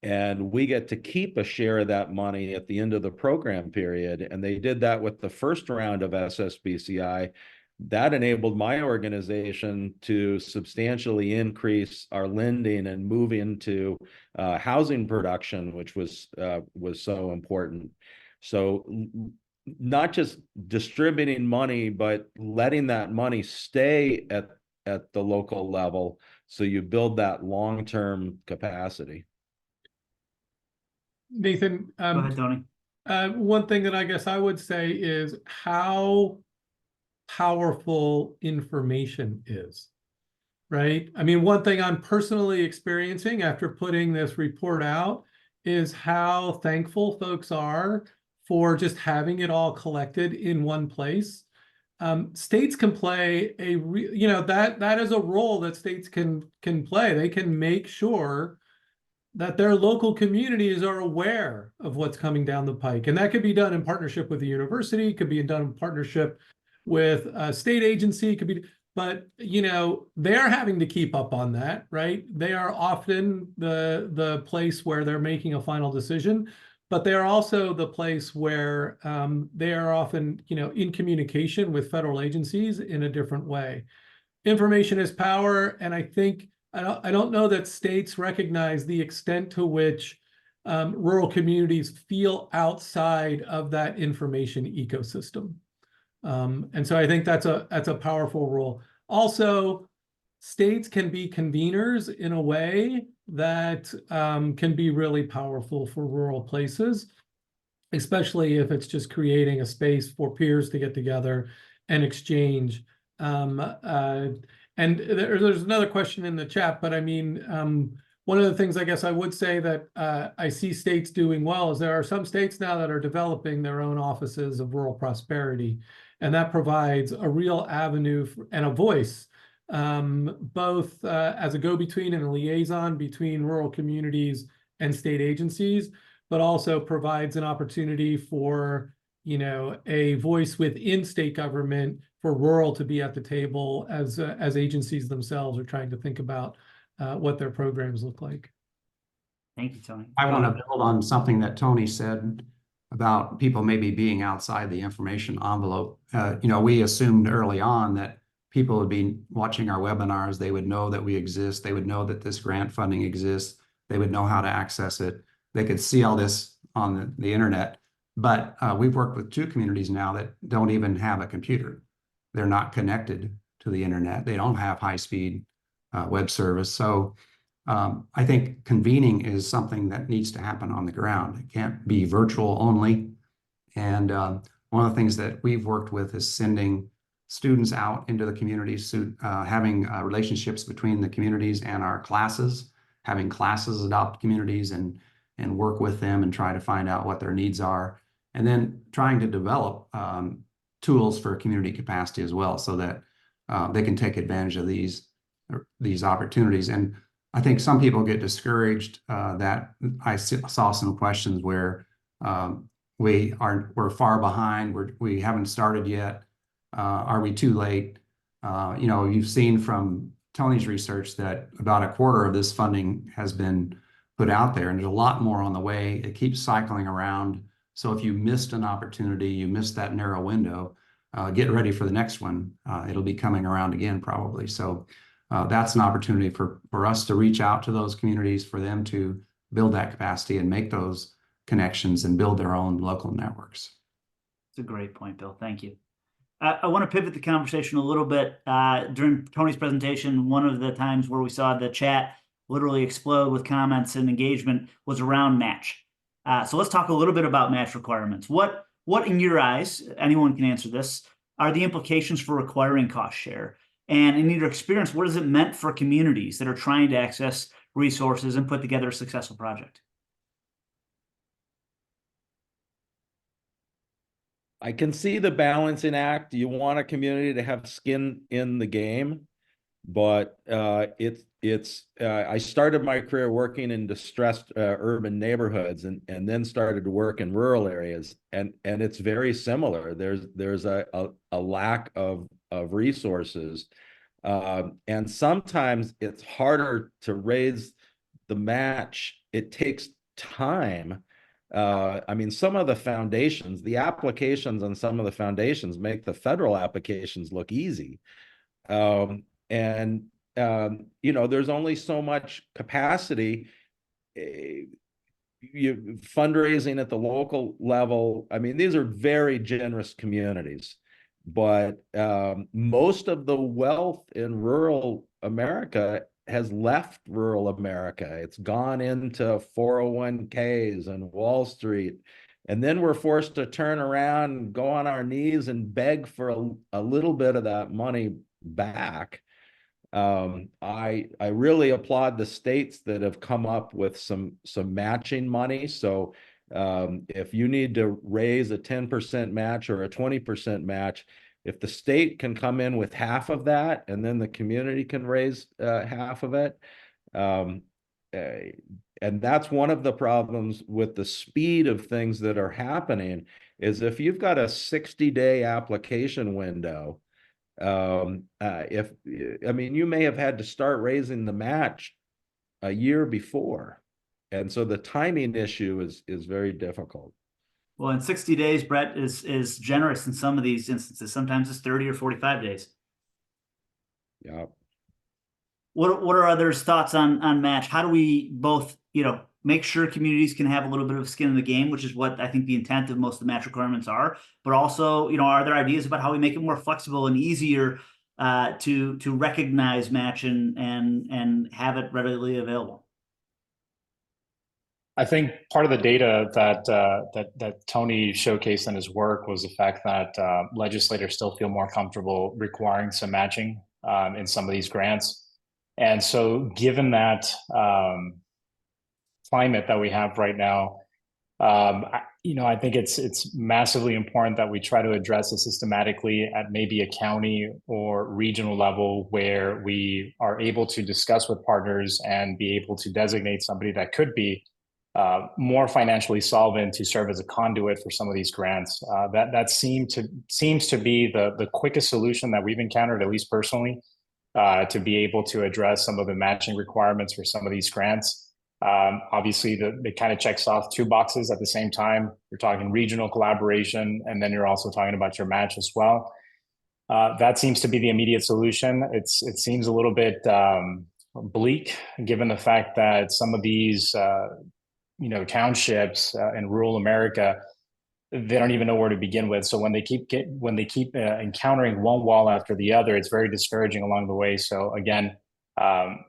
C: and we get to keep a share of that money at the end of the program period. And they did that with the first round of SSBCI. That enabled my organization to substantially increase our lending and move into housing production, which was so important. So not just distributing money, but letting that money stay at the local level, so you build that long-term capacity.
B: Nathan,
A: Go ahead, Tony.
B: One thing that I guess I would say is how powerful information is, right? I mean, one thing I'm personally experiencing after putting this report out is how thankful folks are for just having it all collected in one place. States can play that is a role that states can play. They can make sure that their local communities are aware of what's coming down the pike. And that could be done in partnership with the university, could be done in partnership with a state agency, but they're having to keep up on that, right? They are often the place where they're making a final decision, but they are also the place where they are often in communication with federal agencies in a different way. Information is power, and I think I don't know that states recognize the extent to which rural communities feel outside of that information ecosystem. And so I think that's a powerful role. Also, states can be conveners in a way that can be really powerful for rural places, especially if it's just creating a space for peers to get together and exchange. And there's another question in the chat, but I mean, one of the things I guess I would say that I see states doing well is there are some states now that are developing their own offices of rural prosperity, and that provides a real avenue and a voice, both as a go-between and a liaison between rural communities and state agencies, but also provides an opportunity for a voice within state government for rural to be at the table as agencies themselves are trying to think about what their programs look like.
A: Thank you, Tony.
E: I want to build on something that Tony said about people maybe being outside the information envelope. We assumed early on that people would be watching our webinars. They would know that we exist. They would know that this grant funding exists. They would know how to access it. They could see all this on the internet. But we've worked with 2 communities now that don't even have a computer. They're not connected to the internet. They don't have high-speed web service. So I think convening is something that needs to happen on the ground. It can't be virtual only. And one of the things that we've worked with is sending students out into the communities, having relationships between the communities and our classes, having classes adopt communities and work with them and try to find out what their needs are. And then trying to develop tools for community capacity as well, so that they can take advantage of these opportunities. And I think some people get discouraged that I saw some questions where we're far behind, we haven't started yet. Are we too late? You've seen from Tony's research that about a quarter of this funding has been put out there, and there's a lot more on the way. It keeps cycling around. So if you missed an opportunity, you missed that narrow window, get ready for the next one. It'll be coming around again, probably. So that's an opportunity for us to reach out to those communities, for them to build that capacity and make those connections and build their own local networks.
A: It's a great point, Bill. Thank you. I want to pivot the conversation a little bit. During Tony's presentation, one of the times where we saw the chat literally explode with comments and engagement was around match. So let's talk a little bit about match requirements. What in your eyes, anyone can answer this, are the implications for requiring cost share? And in your experience, what has it meant for communities that are trying to access resources and put together a successful project?
C: I can see the balancing act. You want a community to have skin in the game, but I started my career working in distressed urban neighborhoods and then started to work in rural areas, and it's very similar. There's a lack of resources, and sometimes it's harder to raise the match. It takes time. I mean, some of the foundations, the applications on some of the foundations make the federal applications look easy. There's only so much capacity. Fundraising at the local level, I mean, these are very generous communities, but most of the wealth in rural America has left rural America. It's gone into 401ks and Wall Street. And then we're forced to turn around and go on our knees and beg for a little bit of that money back. I really applaud the states that have come up with some matching money. So if you need to raise a 10% match or a 20% match, if the state can come in with half of that, and then the community can raise half of it. And that's one of the problems with the speed of things that are happening, is if you've got a 60-day application window, If I mean, you may have had to start raising the match a year before, and so the timing issue is very difficult.
A: Well, in 60 days, Brett, is generous in some of these instances. Sometimes it's 30 or 45 days.
C: Yeah.
A: What are others' thoughts on match? How do we both, make sure communities can have a little bit of skin in the game, which is what I think the intent of most of the match requirements are, but also, are there ideas about how we make it more flexible and easier to recognize match and have it readily available?
D: I think part of the data that Tony showcased in his work was the fact that legislators still feel more comfortable requiring some matching in some of these grants. And so given that climate that we have right now, I think it's massively important that we try to address it systematically at maybe a county or regional level, where we are able to discuss with partners and be able to designate somebody that could be more financially solvent to serve as a conduit for some of these grants. That seems to be the quickest solution that we've encountered, at least personally, to be able to address some of the matching requirements for some of these grants. Obviously, it kind of checks off two boxes at the same time. You're talking regional collaboration, and then you're also talking about your match as well. That seems to be the immediate solution. It seems a little bit bleak, given the fact that some of these townships in rural America, they don't even know where to begin with. So when they keep encountering one wall after the other, it's very discouraging along the way. So again,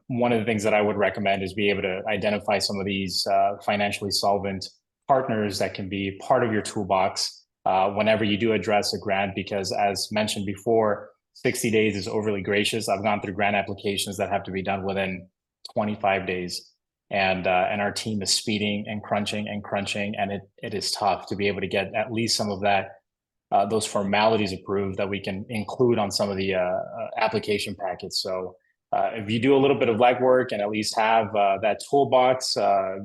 D: one of the things that I would recommend is be able to identify some of these financially solvent partners that can be part of your toolbox whenever you do address a grant, because as mentioned before, 60 days is overly gracious. I've gone through grant applications that have to be done within 25 days. And our team is speeding and crunching, and it is tough to be able to get at least some of that, those formalities approved that we can include on some of the application packets. So if you do a little bit of legwork and at least have that toolbox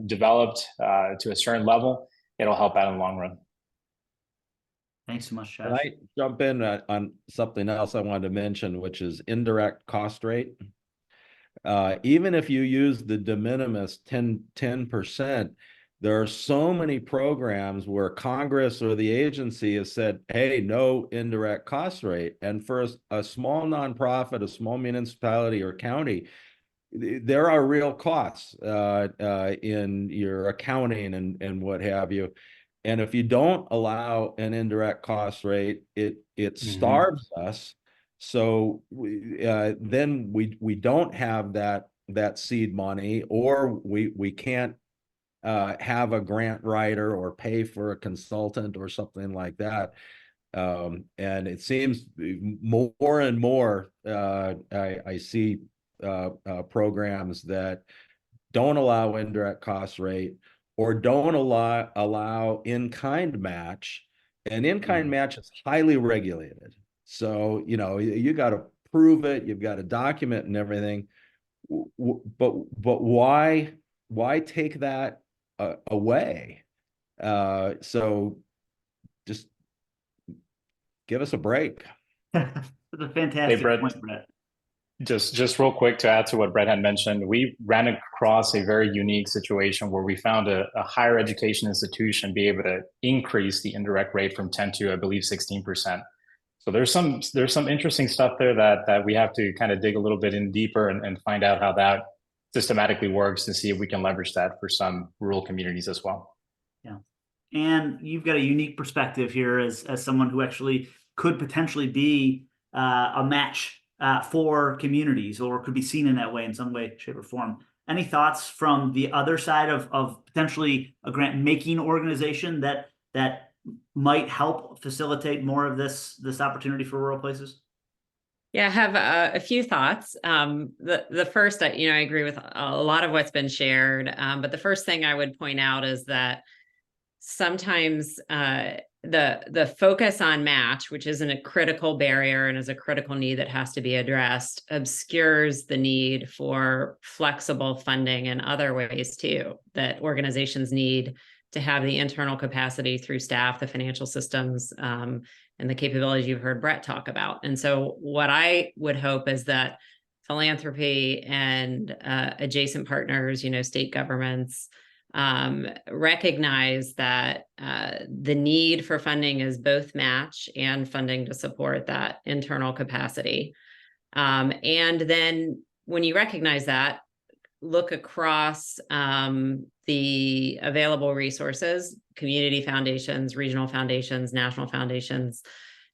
D: developed to a certain level, it'll help out in the long run.
A: Thanks so much, Josh.
C: Can I jump in on something else I wanted to mention, which is indirect cost rate? Even if you use the de minimis 10%, there are so many programs where Congress or the agency has said, hey, no indirect cost rate. And for a small nonprofit, a small municipality or county, there are real costs in your accounting and what have you. And if you don't allow an indirect cost rate, it starves us. So then we don't have that seed money, or we can't have a grant writer or pay for a consultant or something like that. And it seems more and more I see programs that don't allow indirect cost rate or don't allow in-kind match. And in-kind match is highly regulated. So, you got to prove it, you've got to document and everything. But why take that away? So just give us a break.
A: That's a fantastic point, Brett.
D: Just real quick to add to what Brett had mentioned, we ran across a very unique situation where we found a higher education institution be able to increase the indirect rate from 10 to, I believe, 16%. So there's some interesting stuff there that we have to kind of dig a little bit in deeper and find out how that systematically works to see if we can leverage that for some rural communities as well.
A: Yeah. And you've got a unique perspective here as someone who actually could potentially be a match for communities, or could be seen in that way in some way, shape, or form. Any thoughts from the other side of potentially a grant making organization that might help facilitate more of this opportunity for rural places?
F: Yeah, I have a few thoughts. The first, I agree with a lot of what's been shared, but the first thing I would point out is that sometimes the focus on match, which isn't a critical barrier and is a critical need that has to be addressed, obscures the need for flexible funding in other ways too, that organizations need to have the internal capacity through staff, the financial systems, and the capabilities you've heard Brett talk about. And so what I would hope is that philanthropy and adjacent partners, state governments, recognize that the need for funding is both match and funding to support that internal capacity. And then when you recognize that, look across the available resources, community foundations, regional foundations, national foundations,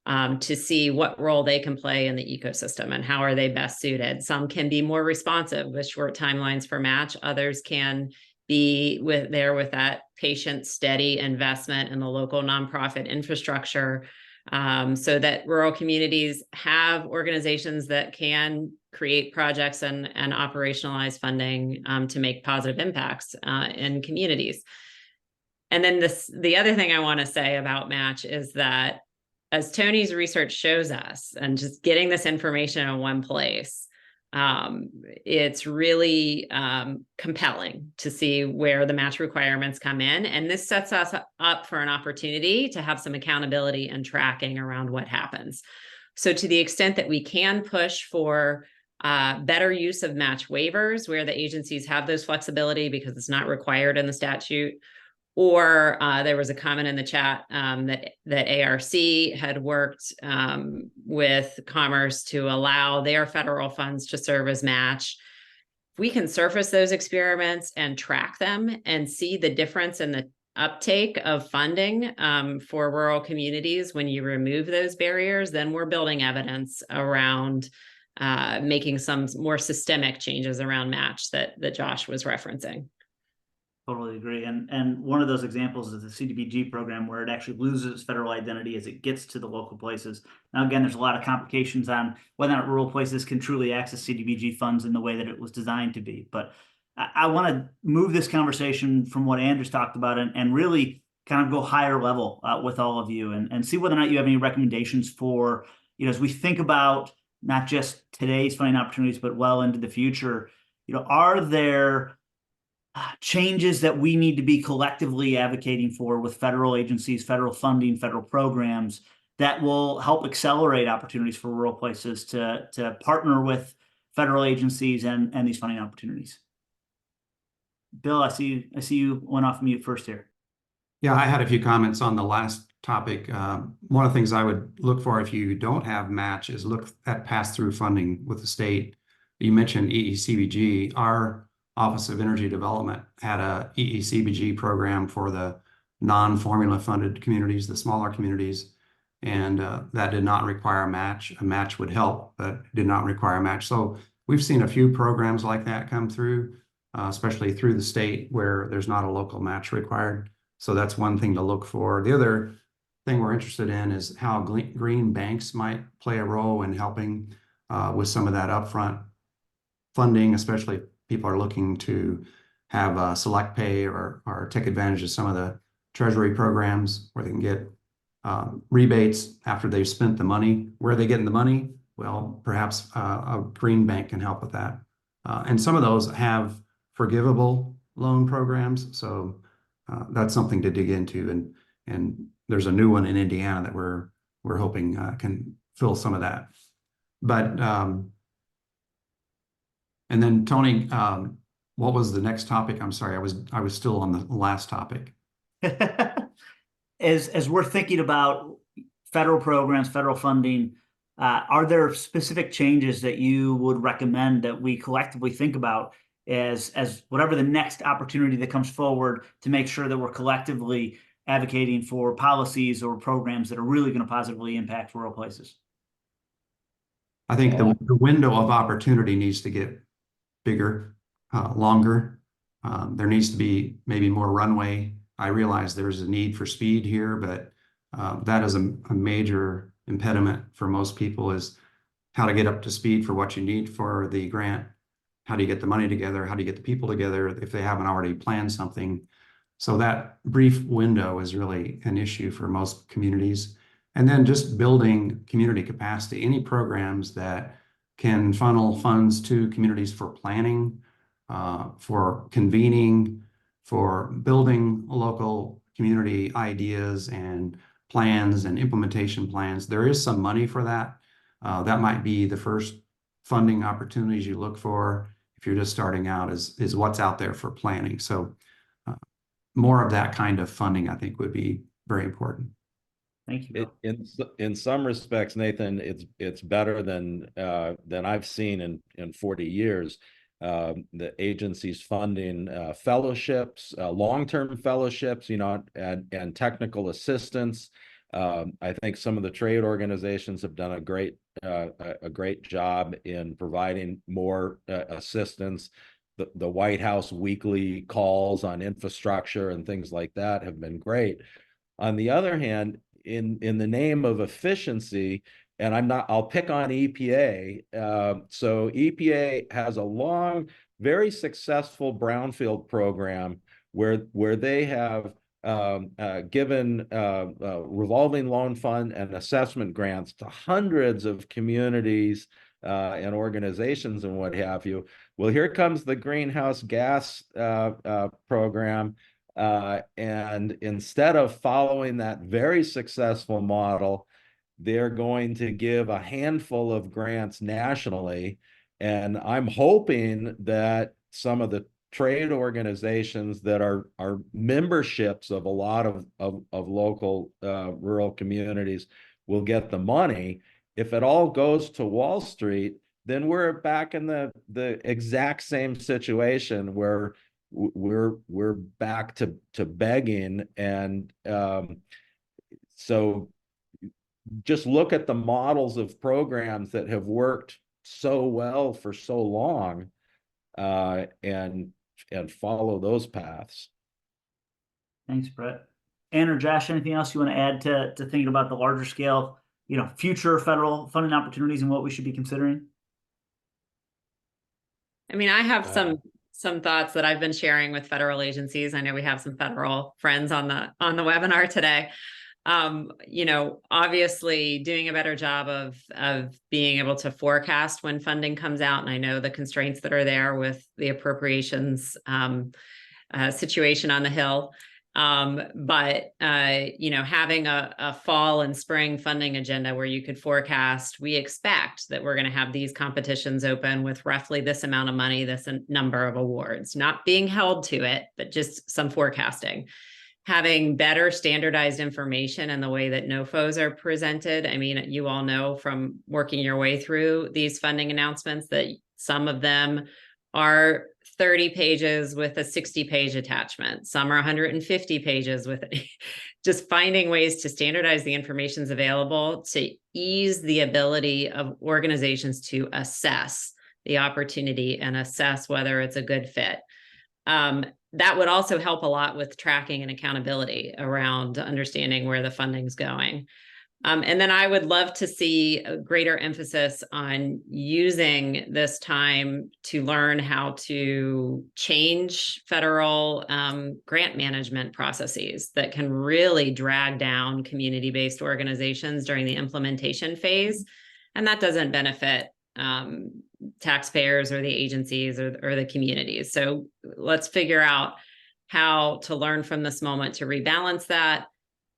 F: to see what role they can play in the ecosystem and how are they best suited. Some can be more responsive with short timelines for match. Others can be with that patient, steady investment in the local nonprofit infrastructure, so that rural communities have organizations that can create projects and operationalize funding to make positive impacts in communities. And then the other thing I want to say about match is that, as Tony's research shows us, and just getting this information in one place, it's really compelling to see where the match requirements come in. And this sets us up for an opportunity to have some accountability and tracking around what happens. So to the extent that we can push for better use of match waivers where the agencies have those flexibility because it's not required in the statute, or there was a comment in the chat that ARC had worked with Commerce to allow their federal funds to serve as match. If we can surface those experiments and track them and see the difference in the uptake of funding for rural communities when you remove those barriers, then we're building evidence around making some more systemic changes around match that Josh was referencing.
A: Totally agree. And one of those examples is the CDBG program, where it actually loses its federal identity as it gets to the local places. Now, again, there's a lot of complications on whether or not rural places can truly access CDBG funds in the way that it was designed to be. But I want to move this conversation from what Andrew's talked about and really kind of go higher level with all of you and see whether or not you have any recommendations for, as we think about not just today's funding opportunities, but well into the future, are there changes that we need to be collectively advocating for with federal agencies, federal funding, federal programs that will help accelerate opportunities for rural places to partner with federal agencies and these funding opportunities? Bill, I see you went off mute first here.
E: Yeah, I had a few comments on the last topic. One of the things I would look for if you don't have match is look at pass-through funding with the state. You mentioned EECBG. Our Office of Energy Development had a EECBG program for the non-formula funded communities, the smaller communities, and that did not require a match. A match would help, but did not require a match. So we've seen a few programs like that come through, especially through the state where there's not a local match required. So that's one thing to look for. The other thing we're interested in is how green banks might play a role in helping with some of that upfront funding, especially if people are looking to have select pay or take advantage of some of the treasury programs where they can get rebates after they've spent the money. Where are they getting the money? Well, perhaps a green bank can help with that. And some of those have forgivable loan programs. So that's something to dig into. And there's a new one in Indiana that we're hoping can fill some of that. But and then Tony, what was the next topic? I'm sorry, I was still on the last topic.
A: As we're thinking about federal programs, federal funding, are there specific changes that you would recommend that we collectively think about as whatever the next opportunity that comes forward to make sure that we're collectively advocating for policies or programs that are really going to positively impact rural places?
E: I think the window of opportunity needs to get bigger, longer. There needs to be maybe more runway. I realize there's a need for speed here, but that is a major impediment for most people, is how to get up to speed for what you need for the grant. How do you get the money together? How do you get the people together if they haven't already planned something? So that brief window is really an issue for most communities. And then just building community capacity, any programs that can funnel funds to communities for planning, for convening, for building local community ideas and plans and implementation plans. There is some money for that. That might be the first funding opportunities you look for if you're just starting out, is what's out there for planning. So more of that kind of funding, I think, would be very important.
A: Thank you, Bill.
C: In some respects, Nathan, it's better than I've seen in 40 years. The agency's funding fellowships, long-term fellowships, and technical assistance. I think some of the trade organizations have done a great job in providing more assistance. The White House weekly calls on infrastructure and things like that have been great. On the other hand, in the name of efficiency, and I'll pick on EPA. So EPA has a long, very successful brownfield program where they have given revolving loan fund and assessment grants to hundreds of communities and organizations and what have you. Well, here comes the greenhouse gas program. And instead of following that very successful model, they're going to give a handful of grants nationally. And I'm hoping that some of the trade organizations that are memberships of a lot of local rural communities will get the money. If it all goes to Wall Street, then we're back in the exact same situation where we're back to begging. And so just look at the models of programs that have worked so well for so long, and follow those paths.
A: Thanks, Brett. Ann or Josh, anything else you want to add to thinking about the larger scale, future federal funding opportunities and what we should be considering?
F: I mean, I have some thoughts that I've been sharing with federal agencies. I know we have some federal friends on the webinar today. Obviously doing a better job of being able to forecast when funding comes out. And I know the constraints that are there with the appropriations situation on the Hill. But having a fall and spring funding agenda where you could forecast, we expect that we're going to have these competitions open with roughly this amount of money, this number of awards, not being held to it, but just some forecasting. Having better standardized information and the way that NOFOs are presented. I mean, you all know from working your way through these funding announcements that some of them are 30 pages with a 60-page attachment. Some are 150 pages with it. Just finding ways to standardize the information's available to ease the ability of organizations to assess the opportunity and assess whether it's a good fit. That would also help a lot with tracking and accountability around understanding where the funding's going. And then I would love to see a greater emphasis on using this time to learn how to change federal grant management processes that can really drag down community-based organizations during the implementation phase. And that doesn't benefit taxpayers or the agencies or the communities. So let's figure out how to learn from this moment to rebalance that.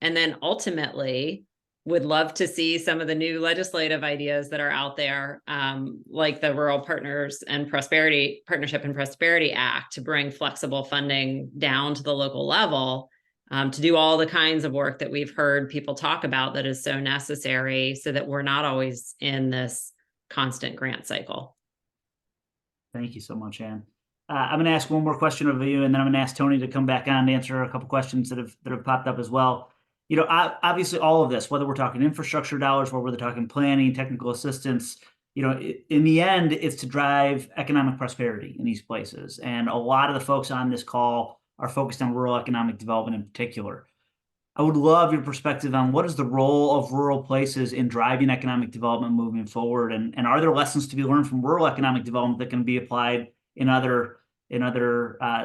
F: And then ultimately, would love to see some of the new legislative ideas that are out there, like the Rural Partnership and Prosperity Act, to bring flexible funding down to the local level, to do all the kinds of work that we've heard people talk about that is so necessary so that we're not always in this constant grant cycle.
A: Thank you so much, Ann. I'm going to ask one more question of you, and then I'm going to ask Tony to come back on to answer a couple questions that have popped up as well. Obviously all of this, whether we're talking infrastructure dollars, whether we're talking planning, technical assistance, in the end, it's to drive economic prosperity in these places. And a lot of the folks on this call are focused on rural economic development in particular. I would love your perspective on what is the role of rural places in driving economic development moving forward, and are there lessons to be learned from rural economic development that can be applied in other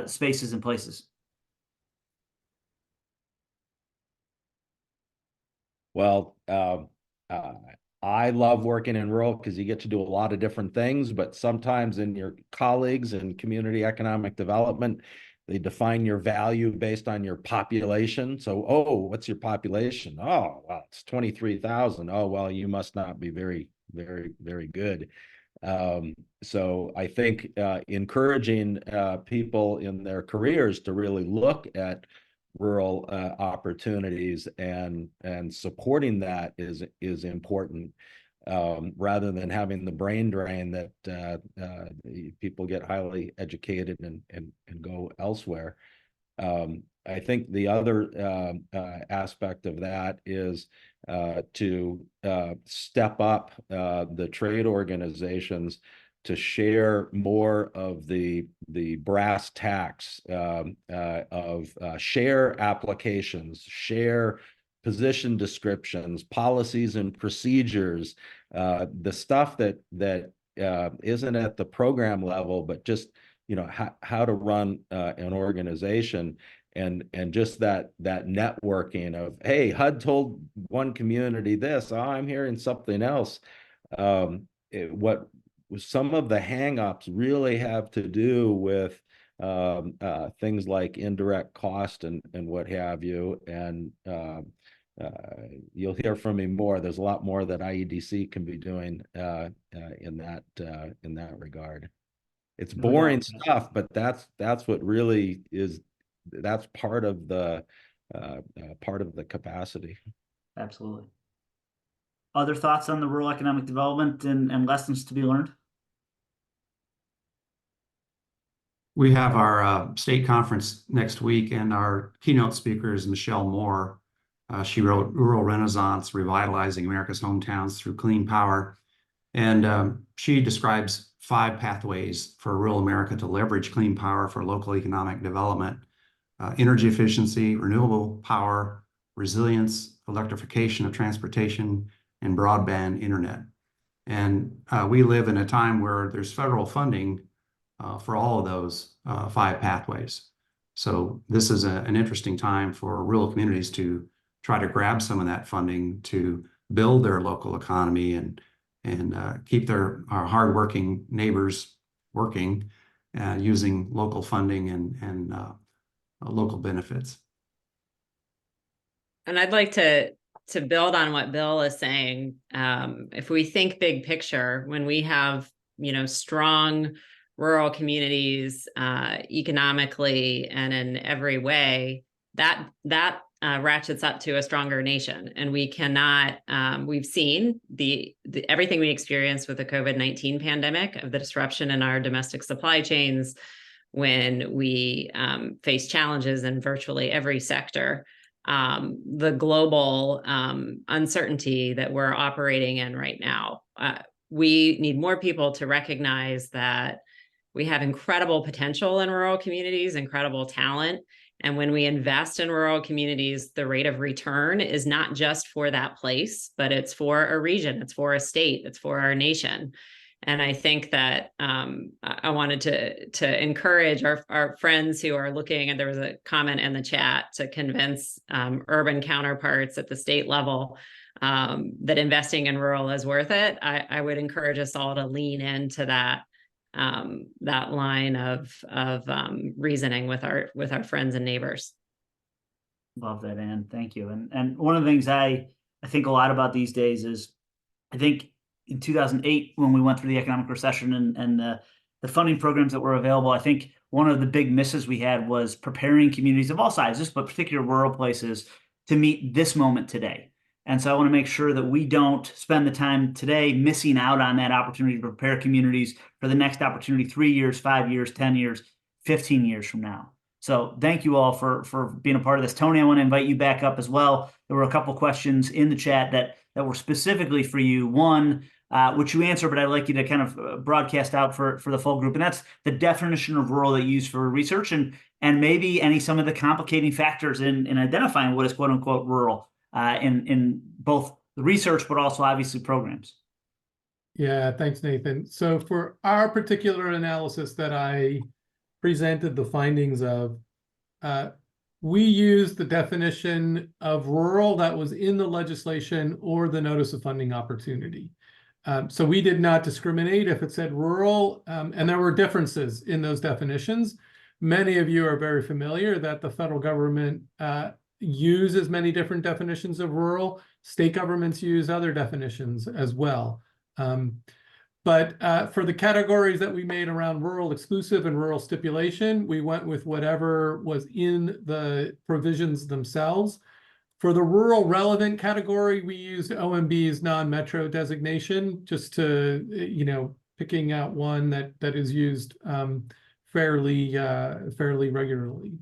A: spaces and places?
C: Well, I love working in rural because you get to do a lot of different things, but sometimes in your colleagues in community economic development, They define your value based on your population. So, oh, what's your population? Oh, well, it's 23,000. Oh, well, you must not be very, very, very good. So I think encouraging people in their careers to really look at rural opportunities and supporting that is important, rather than having the brain drain that people get highly educated and go elsewhere. I think the other aspect of that is to step up the trade organizations to share more of the brass tacks of share applications, share position descriptions, policies and procedures, the stuff that isn't at the program level, but just how to run an organization. And just that networking of, hey, HUD told one community this, oh, I'm hearing something else. What some of the hangups really have to do with things like indirect cost and what have you. And you'll hear from me more. There's a lot more that IEDC can be doing in that regard. It's boring stuff, but that's what really is. That's part of the capacity.
A: Absolutely. Other thoughts on the rural economic development and lessons to be learned?
E: We have our state conference next week, and our keynote speaker is Michelle Moore. She wrote Rural Renaissance, Revitalizing America's Hometowns Through Clean Power. And she describes 5 pathways for rural America to leverage clean power for local economic development: energy efficiency, renewable power, resilience, electrification of transportation, and broadband internet. And we live in a time where there's federal funding for all of those 5 pathways. So this is an interesting time for rural communities to try to grab some of that funding to build their local economy and keep our hardworking neighbors working using local funding and local benefits.
F: And I'd like to build on what Bill is saying. If we think big picture, when we have strong rural communities economically and in every way, that ratchets up to a stronger nation. And we cannot, we've seen the everything we experienced with the COVID-19 pandemic, of the disruption in our domestic supply chains, when we face challenges in virtually every sector, the global uncertainty that we're operating in right now. We need more people to recognize that we have incredible potential in rural communities, incredible talent. And when we invest in rural communities, the rate of return is not just for that place, but it's for a region, it's for a state, it's for our nation. And I think that I wanted to encourage our friends who are looking, and there was a comment in the chat, to convince urban counterparts at the state level that investing in rural is worth it. I would encourage us all to lean into that line of reasoning with our friends and neighbors.
A: Love that, Ann. Thank you. And one of the things I think a lot about these days is, I think in 2008, when we went through the economic recession and the funding programs that were available, I think one of the big misses we had was preparing communities of all sizes, but particularly rural places, to meet this moment today. And so I want to make sure that we don't spend the time today missing out on that opportunity to prepare communities for the next opportunity 3 years, 5 years, 10 years, 15 years from now. So thank you all for being a part of this. Tony, I want to invite you back up as well. There were a couple questions in the chat that were specifically for you. One, which you answer, but I'd like you to kind of broadcast out for the full group. And that's the definition of rural that you use for research, and maybe some of the complicating factors in identifying what is quote unquote rural in both the research, but also obviously programs.
B: Yeah, thanks, Nathan. So for our particular analysis that I presented the findings of, we used the definition of rural that was in the legislation or the notice of funding opportunity. So we did not discriminate if it said rural, and there were differences in those definitions. many of you are very familiar that the federal government uses many different definitions of rural. State governments use other definitions as well. But for the categories that we made around rural exclusive and rural stipulation, we went with whatever was in the provisions themselves. For the rural relevant category, we used OMB's non-metro designation, just to, picking out one that is used fairly regularly.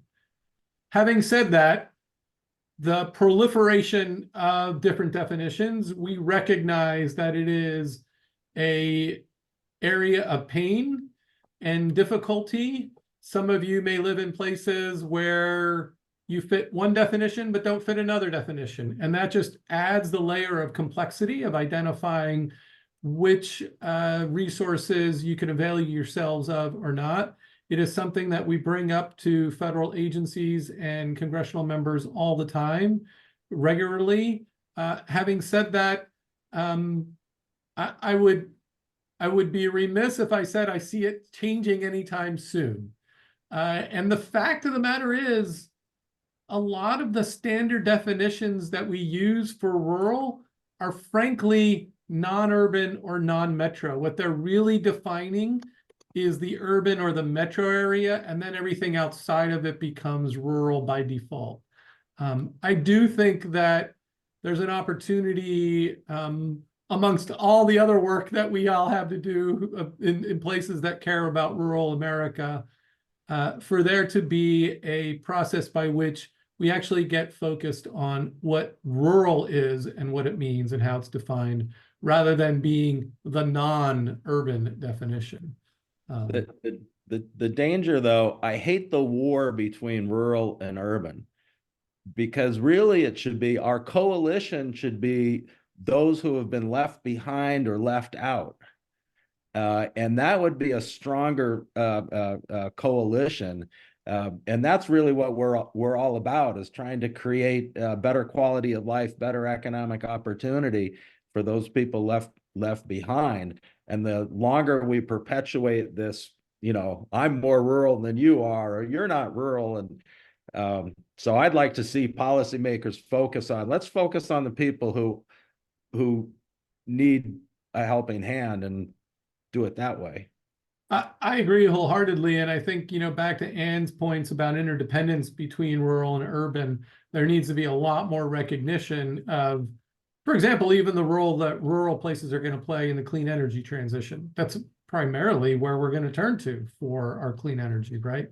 B: Having said that, the proliferation of different definitions, we recognize that it is an area of pain and difficulty. Some of you may live in places where you fit one definition but don't fit another definition, and that just adds the layer of complexity of identifying which resources you can avail yourselves of or not. It is something that we bring up to federal agencies and congressional members all the time, regularly. Having said that, I would be remiss if I said I see it changing anytime soon. And the fact of the matter is, a lot of the standard definitions that we use for rural are frankly non-urban or non-metro. What they're really defining is the urban or the metro area, and then everything outside of it becomes rural by default. I do think that there's an opportunity amongst all the other work that we all have to do in places that care about rural America, for there to be a process by which we actually get focused on what rural is and what it means and how it's defined, rather than being the non-urban definition.
C: The danger, though, I hate the war between rural and urban, because really it should be, our coalition should be those who have been left behind or left out. And that would be a stronger coalition. And that's really what we're all about, is trying to create better quality of life, better economic opportunity for those people left behind. And the longer we perpetuate this, I'm more rural than you are, or you're not rural. And so I'd like to see policymakers let's focus on the people who need a helping hand and do it that way.
B: I agree wholeheartedly. And I think, back to Ann's points about interdependence between rural and urban, there needs to be a lot more recognition of, for example, even the role that rural places are going to play in the clean energy transition. That's primarily where we're going to turn to for our clean energy, right?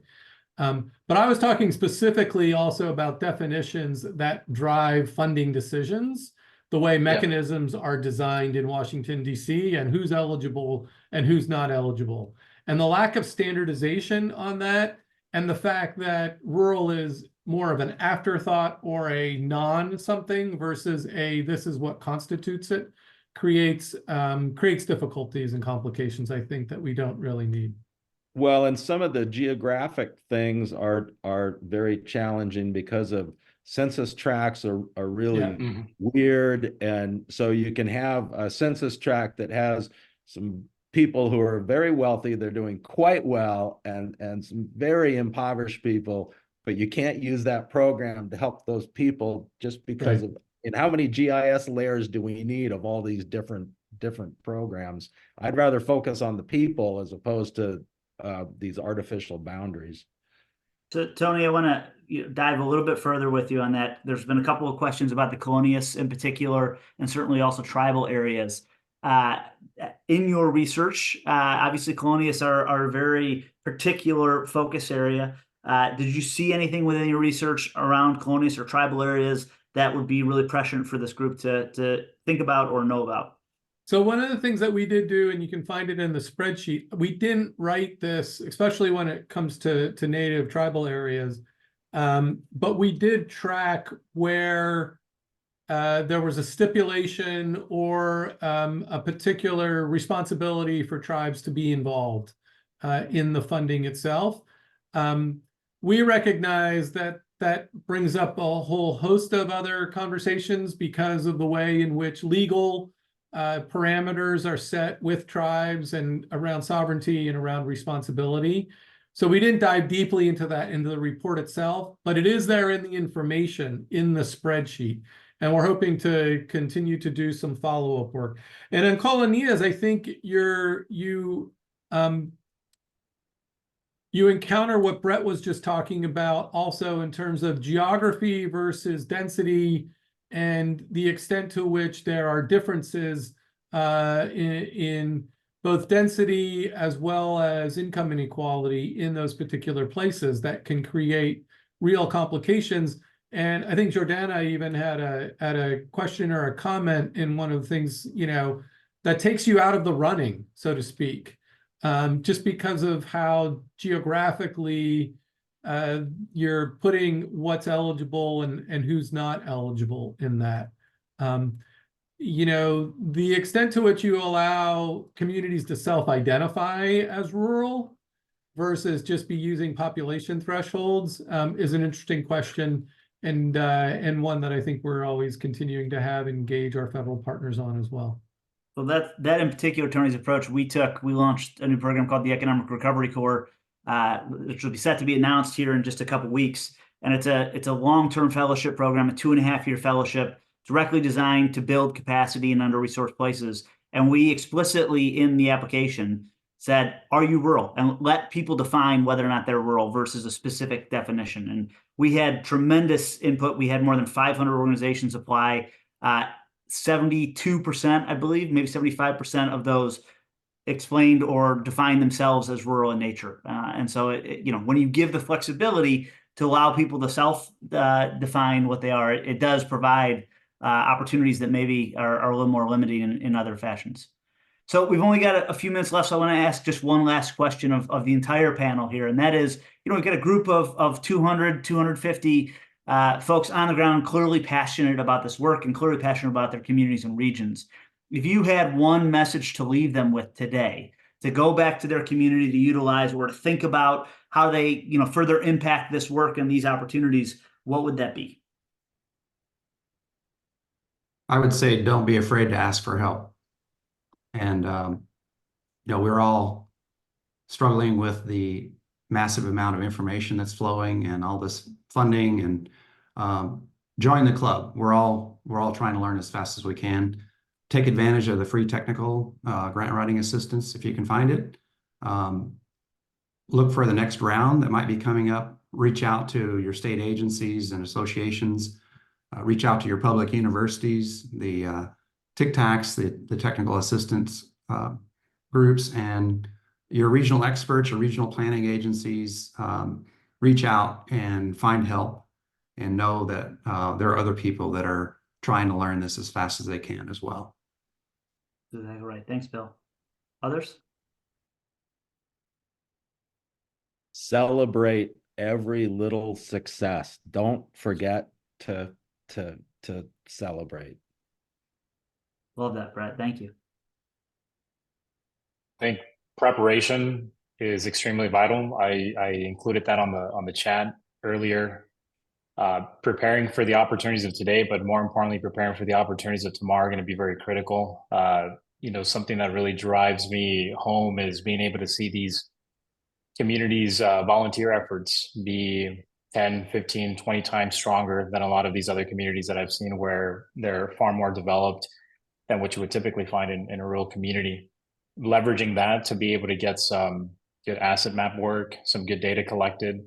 B: But I was talking specifically also about definitions that drive funding decisions, the way mechanisms are designed in Washington, D.C., and who's eligible and who's not eligible. And the lack of standardization on that, and the fact that rural is more of an afterthought or a non-something versus this is what constitutes it, creates difficulties and complications, I think, that we don't really need.
C: Well, and some of the geographic things are very challenging because of census tracts are really weird. And so you can have a census tract that has some people who are very wealthy, they're doing quite well, and some very impoverished people, but you can't use that program to help those people just because of, and how many GIS layers do we need of all these different programs? I'd rather focus on the people as opposed to these artificial boundaries.
A: So, Tony, I want to dive a little bit further with you on that. There's been a couple of questions about the colonists in particular, and certainly also tribal areas. In your research, obviously colonists are a very particular focus area. Did you see anything within your research around colonists or tribal areas that would be really prescient for this group to think about or know about?
B: So one of the things that we did do, and you can find it in the spreadsheet, we didn't write this, especially when it comes to native tribal areas, but we did track where there was a stipulation or a particular responsibility for tribes to be involved in the funding itself. We recognize that brings up a whole host of other conversations because of the way in which legal parameters are set with tribes and around sovereignty and around responsibility. So we didn't dive deeply into that into the report itself, but it is there in the information in the spreadsheet. And we're hoping to continue to do some follow-up work. And in colonias, I think you encounter what Brett was just talking about also in terms of geography versus density and the extent to which there are differences in both density as well as income inequality in those particular places that can create real complications. And I think Jordana even had a question or a comment in one of the things, that takes you out of the running, so to speak, just because of how geographically you're putting what's eligible and who's not eligible in that. The extent to which you allow communities to self-identify as rural versus just be using population thresholds is an interesting question, and one that I think we're always continuing to engage our federal partners on as well.
A: Well, that in particular, Tony's approach, we launched a new program called the Economic Recovery Corps, which will be set to be announced here in just a couple of weeks. And it's a long-term fellowship program, a 2.5-year fellowship, directly designed to build capacity in under-resourced places. And we explicitly in the application said, are you rural? And let people define whether or not they're rural versus a specific definition. And we had tremendous input. We had more than 500 organizations apply. 72%, I believe, maybe 75% of those explained or defined themselves as rural in nature. And so, when you give the flexibility to allow people to self-define what they are, it does provide opportunities that maybe are a little more limiting in other fashions. So we've only got a few minutes left, so I want to ask just one last question of the entire panel here, and that is, we've got a group of 200, 250 folks on the ground clearly passionate about this work and clearly passionate about their communities and regions. If you had one message to leave them with today, to go back to their community to utilize or to think about how they further impact this work and these opportunities, what would that be?
E: I would say don't be afraid to ask for help. And, we're all struggling with the massive amount of information that's flowing and all this funding, and join the club. We're all trying to learn as fast as we can. Take advantage of the free technical grant writing assistance if you can find it. Look for the next round that might be coming up. Reach out to your state agencies and associations. Reach out to your public universities, the TIC-TACs, the technical assistance groups, and your regional experts or regional planning agencies. Reach out and find help, and know that there are other people that are trying to learn this as fast as they can as well.
A: Exactly right. Thanks, Bill. Others?
C: Celebrate every little success. Don't forget to celebrate.
A: Love that, Brett. Thank you.
D: I think preparation is extremely vital. I included that on the chat earlier. Preparing for the opportunities of today, but more importantly, preparing for the opportunities of tomorrow are going to be very critical. Something that really drives me home is being able to see these communities' volunteer efforts be 10, 15, 20 times stronger than a lot of these other communities that I've seen, where they're far more developed than what you would typically find in a rural community. Leveraging that to be able to get some good asset map work, some good data collected,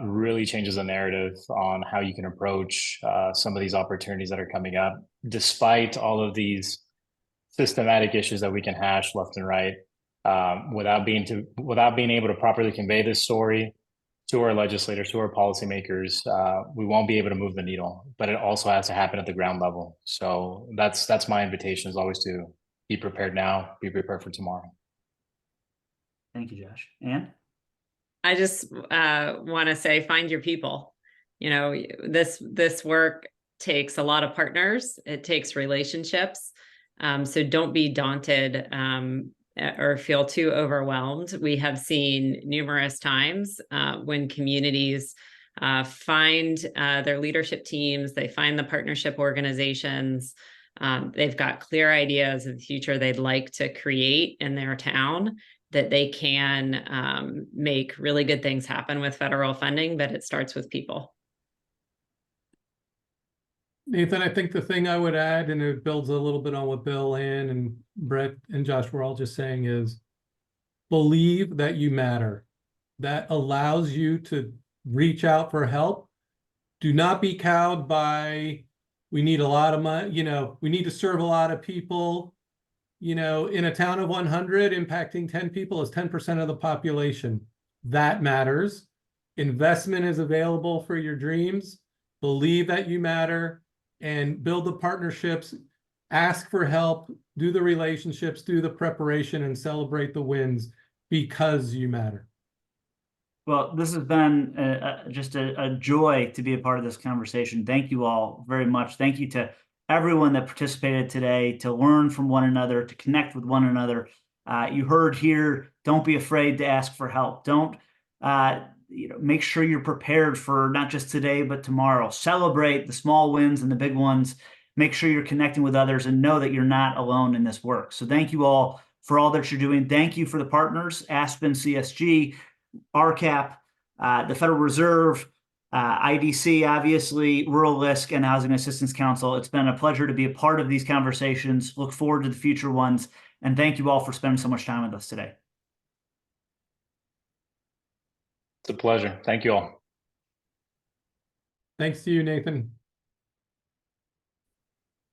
D: really changes the narrative on how you can approach some of these opportunities that are coming up, despite all of these systematic issues that we can hash left and right, without being able to properly convey this story to our legislators, to our policymakers. We won't be able to move the needle, but it also has to happen at the ground level. So that's my invitation, is always to be prepared now, be prepared for tomorrow.
A: Thank you, Josh. Ann?
F: I just want to say, find your people. This work takes a lot of partners. It takes relationships. So don't be daunted or feel too overwhelmed. We have seen numerous times when communities find their leadership teams, they find the partnership organizations, they've got clear ideas of the future they'd like to create in their town. that they can make really good things happen with federal funding, but it starts with people.
B: Nathan, I think the thing I would add, and it builds a little bit on what Bill, Ann, and Brett and Josh were all just saying, is believe that you matter. That allows you to reach out for help. Do not be cowed by, we need a lot of money, you know, we need to serve a lot of people. You know, in a town of 100, impacting 10 people is 10% of the population. That matters. Investment is available for your dreams. Believe that you matter and build the partnerships, ask for help, do the relationships, do the preparation, and celebrate the wins because you matter.
A: Well, this has been just a joy to be a part of this conversation. Thank you all very much. Thank you to everyone that participated today, to learn from one another, to connect with one another. You heard here, don't be afraid to ask for help. Don't, make sure you're prepared for not just today, but tomorrow. Celebrate the small wins and the big ones. Make sure you're connecting with others and know that you're not alone in this work. So thank you all for all that you're doing. Thank you for the partners, Aspen CSG, RCAP, the Federal Reserve, IEDC, obviously, Rural LISC, and Housing Assistance Council. It's been a pleasure to be a part of these conversations. Look forward to the future ones. And thank you all for spending so much time with us today.
D: It's a pleasure. Thank you all.
B: Thanks to you, Nathan.